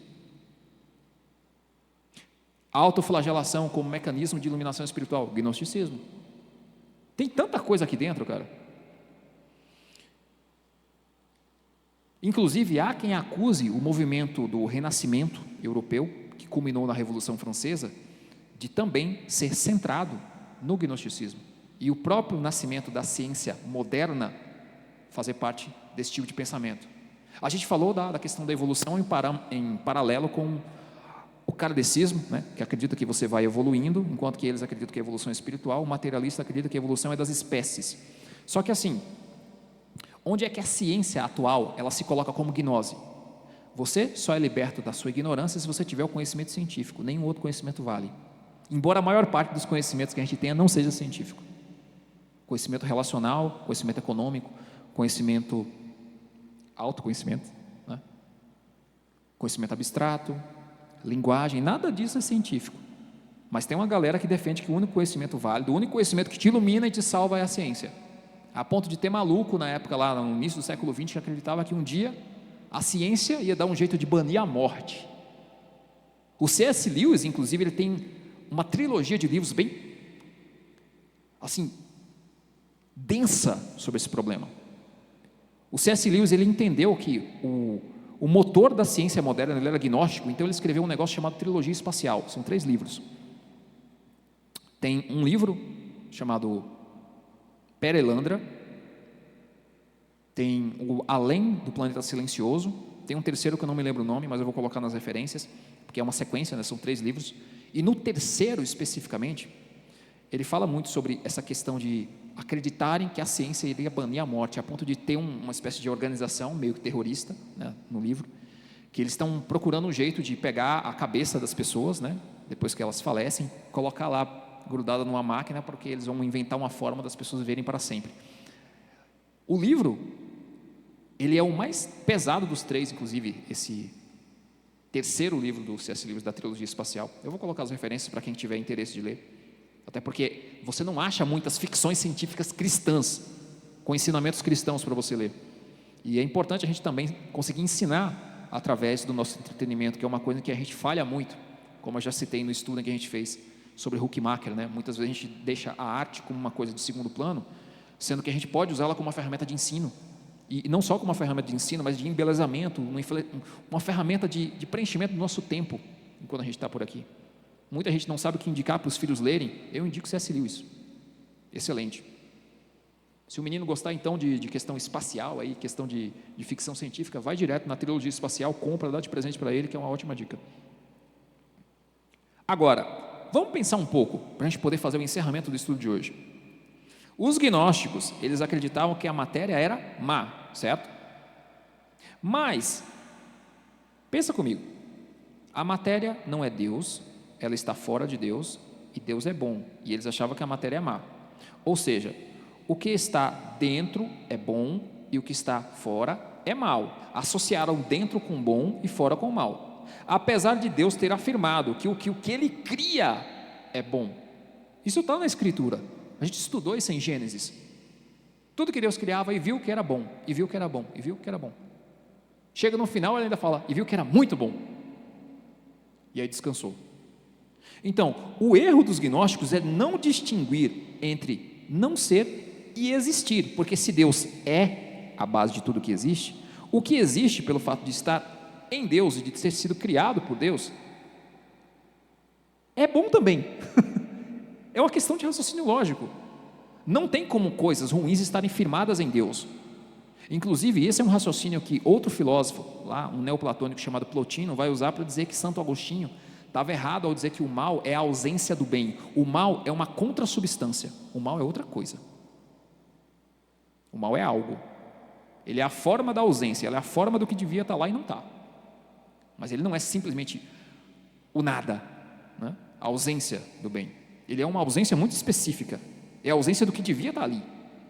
Speaker 1: Autoflagelação como mecanismo de iluminação espiritual, gnosticismo. Tem tanta coisa aqui dentro, cara. Inclusive, há quem acuse o movimento do Renascimento europeu, que culminou na Revolução Francesa, de também ser centrado no gnosticismo. E o próprio nascimento da ciência moderna fazer parte desse tipo de pensamento. A gente falou da questão da evolução em paralelo com o kardecismo, né, que acredita que você vai evoluindo, enquanto que eles acreditam que a evolução é espiritual. O materialista acredita que a evolução é das espécies. Só que assim, onde é que a ciência atual ela se coloca como gnose? Você só é liberto da sua ignorância se você tiver o conhecimento científico. Nenhum outro conhecimento vale. Embora a maior parte dos conhecimentos que a gente tenha não seja científico. Conhecimento relacional, conhecimento econômico, conhecimento, autoconhecimento, né? Conhecimento abstrato, linguagem, nada disso é científico. Mas tem uma galera que defende que o único conhecimento válido, o único conhecimento que te ilumina e te salva é a ciência. A ponto de ter maluco na época, lá no início do século XX, que acreditava que um dia a ciência ia dar um jeito de banir a morte. O C.S. Lewis, inclusive, ele tem uma trilogia de livros bem, assim, densa sobre esse problema. O C.S. Lewis, ele entendeu que o motor da ciência moderna, ele era agnóstico, então ele escreveu um negócio chamado Trilogia Espacial. São 3 livros. Tem um livro chamado Perelandra, tem o Além do Planeta Silencioso, tem um terceiro que eu não me lembro o nome, mas eu vou colocar nas referências, porque é uma sequência, né? São 3 livros, e no terceiro especificamente, ele fala muito sobre essa questão de acreditarem que a ciência iria banir a morte, a ponto de ter uma espécie de organização meio que terrorista, né, no livro, que eles estão procurando um jeito de pegar a cabeça das pessoas, né, depois que elas falecem, colocar lá grudada numa máquina, porque eles vão inventar uma forma das pessoas viverem para sempre. O livro, ele é o mais pesado dos 3, inclusive esse terceiro livro do C.S. Lewis, da trilogia espacial. Eu vou colocar as referências para quem tiver interesse de ler. Até porque você não acha muitas ficções científicas cristãs, com ensinamentos cristãos para você ler. E é importante a gente também conseguir ensinar através do nosso entretenimento, que é uma coisa que a gente falha muito, como eu já citei no estudo que a gente fez sobre Huckmacher, né? Muitas vezes a gente deixa a arte como uma coisa de segundo plano, sendo que a gente pode usá-la como uma ferramenta de ensino. E não só como uma ferramenta de ensino, mas de embelezamento, uma ferramenta de preenchimento do nosso tempo, enquanto a gente está por aqui. Muita gente não sabe o que indicar para os filhos lerem. Eu indico C.S. Lewis. Excelente. Se o menino gostar então de questão espacial, aí, questão de ficção científica, vai direto na trilogia espacial, compra, dá de presente para ele, que é uma ótima dica. Agora, vamos pensar um pouco, para a gente poder fazer o encerramento do estudo de hoje. Os gnósticos, eles acreditavam que a matéria era má, certo? Mas, pensa comigo, a matéria não é Deus, ela está fora de Deus, e Deus é bom, e eles achavam que a matéria é má. Ou seja, o que está dentro é bom, e o que está fora é mal. Associaram dentro com bom e fora com mal. Apesar de Deus ter afirmado que o que Ele cria é bom. Isso está na Escritura. A gente estudou isso em Gênesis. Tudo que Deus criava e viu que era bom, e viu que era bom, e viu que era bom. Chega no final, ele ainda fala, e viu que era muito bom. E aí descansou. Então, o erro dos gnósticos é não distinguir entre não ser e existir, porque se Deus é a base de tudo que existe, o que existe pelo fato de estar em Deus e de ter sido criado por Deus, é bom também. É uma questão de raciocínio lógico. Não tem como coisas ruins estarem firmadas em Deus. Inclusive, esse é um raciocínio que outro filósofo, lá, um neoplatônico chamado Plotino, vai usar para dizer que Santo Agostinho estava errado ao dizer que o mal é a ausência do bem. O mal é uma contrassubstância. O mal é outra coisa. O mal é algo. Ele é a forma da ausência, ele é a forma do que devia estar lá e não está. Mas ele não é simplesmente o nada, né? A ausência do bem. Ele é uma ausência muito específica. É a ausência do que devia estar ali.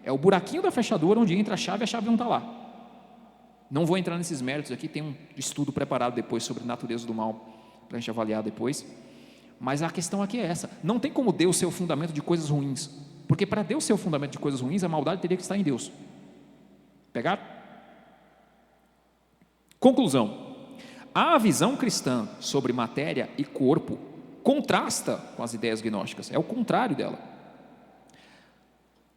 Speaker 1: É o buraquinho da fechadura onde entra a chave e a chave não está lá. Não vou entrar nesses méritos aqui, tem um estudo preparado depois sobre a natureza do mal, para a gente avaliar depois. Mas a questão aqui é essa: não tem como Deus ser o fundamento de coisas ruins, porque para Deus ser o fundamento de coisas ruins, a maldade teria que estar em Deus. Pegaram? Conclusão: a visão cristã sobre matéria e corpo contrasta com as ideias gnósticas, é o contrário dela.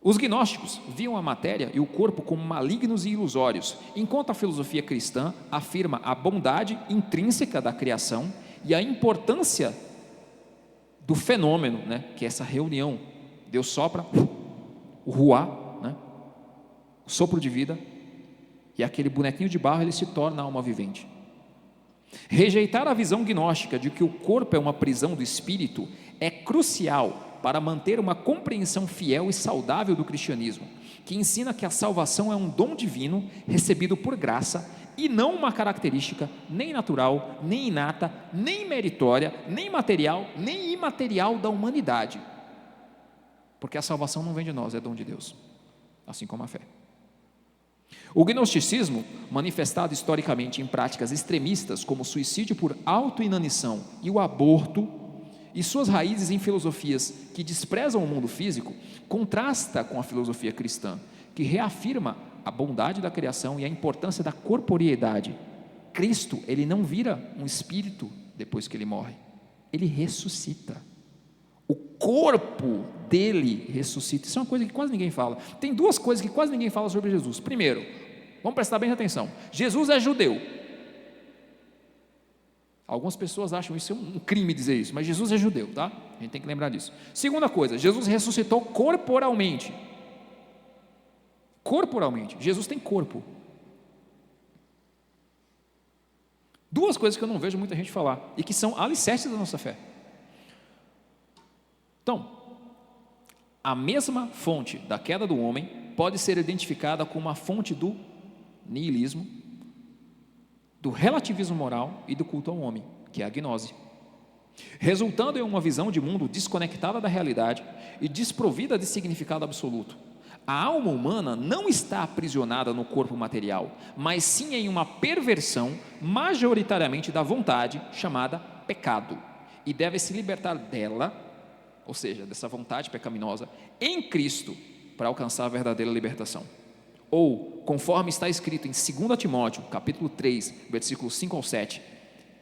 Speaker 1: Os gnósticos viam a matéria e o corpo como malignos e ilusórios, enquanto a filosofia cristã afirma a bondade intrínseca da criação e a importância do fenômeno, né, que é essa reunião. Deus sopra, o ruá, né, o sopro de vida, e aquele bonequinho de barro ele se torna alma vivente. Rejeitar a visão gnóstica de que o corpo é uma prisão do espírito é crucial para manter uma compreensão fiel e saudável do cristianismo, que ensina que a salvação é um dom divino recebido por graça e não uma característica nem natural, nem inata, nem meritória, nem material, nem imaterial da humanidade. Porque a salvação não vem de nós, é dom de Deus, assim como a fé. O gnosticismo, manifestado historicamente em práticas extremistas como o suicídio por autoinanição e o aborto, e suas raízes em filosofias que desprezam o mundo físico, contrasta com a filosofia cristã, que reafirma a bondade da criação e a importância da corporeidade. Cristo, ele não vira um espírito depois que ele morre, ele ressuscita. O corpo dele ressuscita. Isso é uma coisa que quase ninguém fala. Tem duas coisas que quase ninguém fala sobre Jesus. Primeiro, vamos prestar bem atenção: Jesus é judeu. Algumas pessoas acham isso um crime dizer isso, mas Jesus é judeu, tá? A gente tem que lembrar disso. Segunda coisa, Jesus ressuscitou corporalmente. Corporalmente, Jesus tem corpo. Duas coisas que eu não vejo muita gente falar e que são alicerces da nossa fé. Então, a mesma fonte da queda do homem pode ser identificada como a fonte do niilismo, do relativismo moral e do culto ao homem, que é a gnose, resultando em uma visão de mundo desconectada da realidade e desprovida de significado absoluto. A alma humana não está aprisionada no corpo material, mas sim em uma perversão majoritariamente da vontade, chamada pecado, e deve se libertar dela, ou seja, dessa vontade pecaminosa, em Cristo, para alcançar a verdadeira libertação. Ou, conforme está escrito em 2 Timóteo, capítulo 3, versículos 5 ao 7,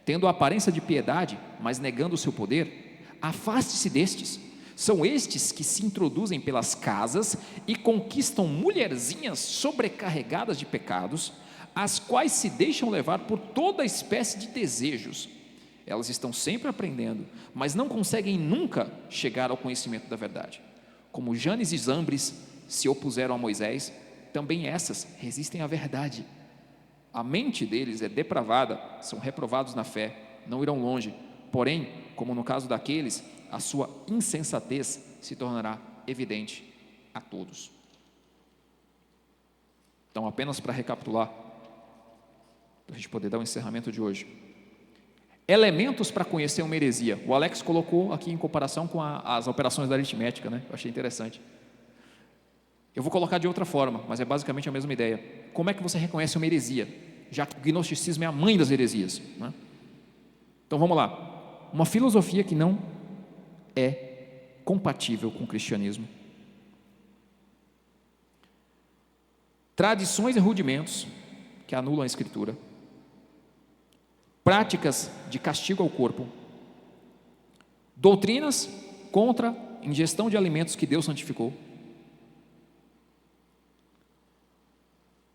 Speaker 1: tendo a aparência de piedade, mas negando o seu poder, afaste-se destes. São estes que se introduzem pelas casas e conquistam mulherzinhas sobrecarregadas de pecados, as quais se deixam levar por toda espécie de desejos. Elas estão sempre aprendendo, mas não conseguem nunca chegar ao conhecimento da verdade. Como Janes e Jambres se opuseram a Moisés, também essas resistem à verdade. A mente deles é depravada, são reprovados na fé, não irão longe. Porém, como no caso daqueles, a sua insensatez se tornará evidente a todos. Então, apenas para recapitular, para a gente poder dar o encerramento de hoje. Elementos para conhecer uma heresia. O Alex colocou aqui em comparação com as operações da aritmética, né? Eu achei interessante. Eu vou colocar de outra forma, mas é basicamente a mesma ideia. Como é que você reconhece uma heresia? Já que o gnosticismo é a mãe das heresias, né? Então vamos lá. Uma filosofia que não é compatível com o cristianismo. Tradições e rudimentos que anulam a Escritura. Práticas de castigo ao corpo. Doutrinas contra a ingestão de alimentos que Deus santificou.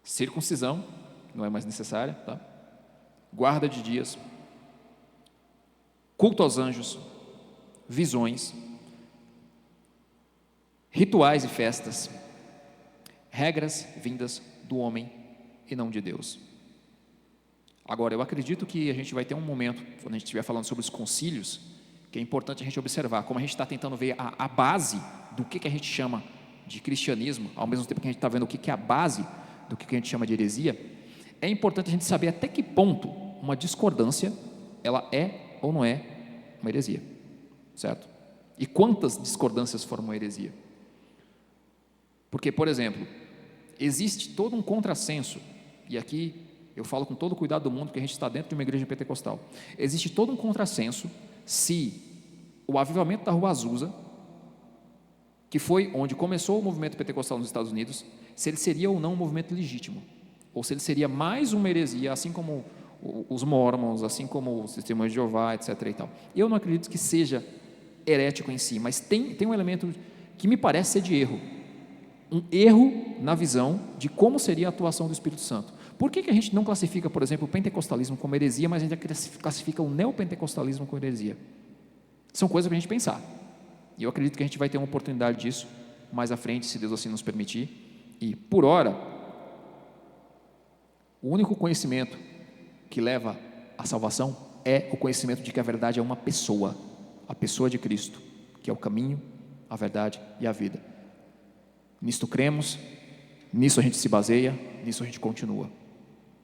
Speaker 1: Circuncisão, não é mais necessária, tá? Guarda de dias, culto aos anjos, visões, rituais e festas, regras vindas do homem e não de Deus. Agora, eu acredito que a gente vai ter um momento, quando a gente estiver falando sobre os concílios, que é importante a gente observar, como a gente está tentando ver a base do que a gente chama de cristianismo, ao mesmo tempo que a gente está vendo o que é a base do que a gente chama de heresia. É importante a gente saber até que ponto uma discordância, ela é ou não é uma heresia, certo? E quantas discordâncias formam uma heresia? Porque, por exemplo, existe todo um contrassenso, e aqui eu falo com todo o cuidado do mundo, porque a gente está dentro de uma igreja pentecostal. Existe todo um contrassenso se o avivamento da Rua Azusa, que foi onde começou o movimento pentecostal nos Estados Unidos, se ele seria ou não um movimento legítimo, ou se ele seria mais uma heresia, assim como os mormons, assim como os testemunhos de Jeová, etc. e tal. Eu não acredito que seja herético em si, mas tem um elemento que me parece ser de erro, um erro na visão de como seria a atuação do Espírito Santo. Por que a gente não classifica, por exemplo, o pentecostalismo como heresia, mas a gente classifica o neopentecostalismo como heresia? São coisas para a gente pensar, e eu acredito que a gente vai ter uma oportunidade disso mais à frente, se Deus assim nos permitir. E, por ora, o único conhecimento que leva A salvação é o conhecimento de que a verdade é uma pessoa, a pessoa de Cristo, que é o caminho, a verdade e a vida. Nisto cremos, nisso a gente se baseia, nisso a gente continua.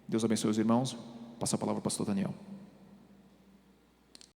Speaker 1: Deus abençoe os irmãos. Passa a palavra ao pastor Daniel.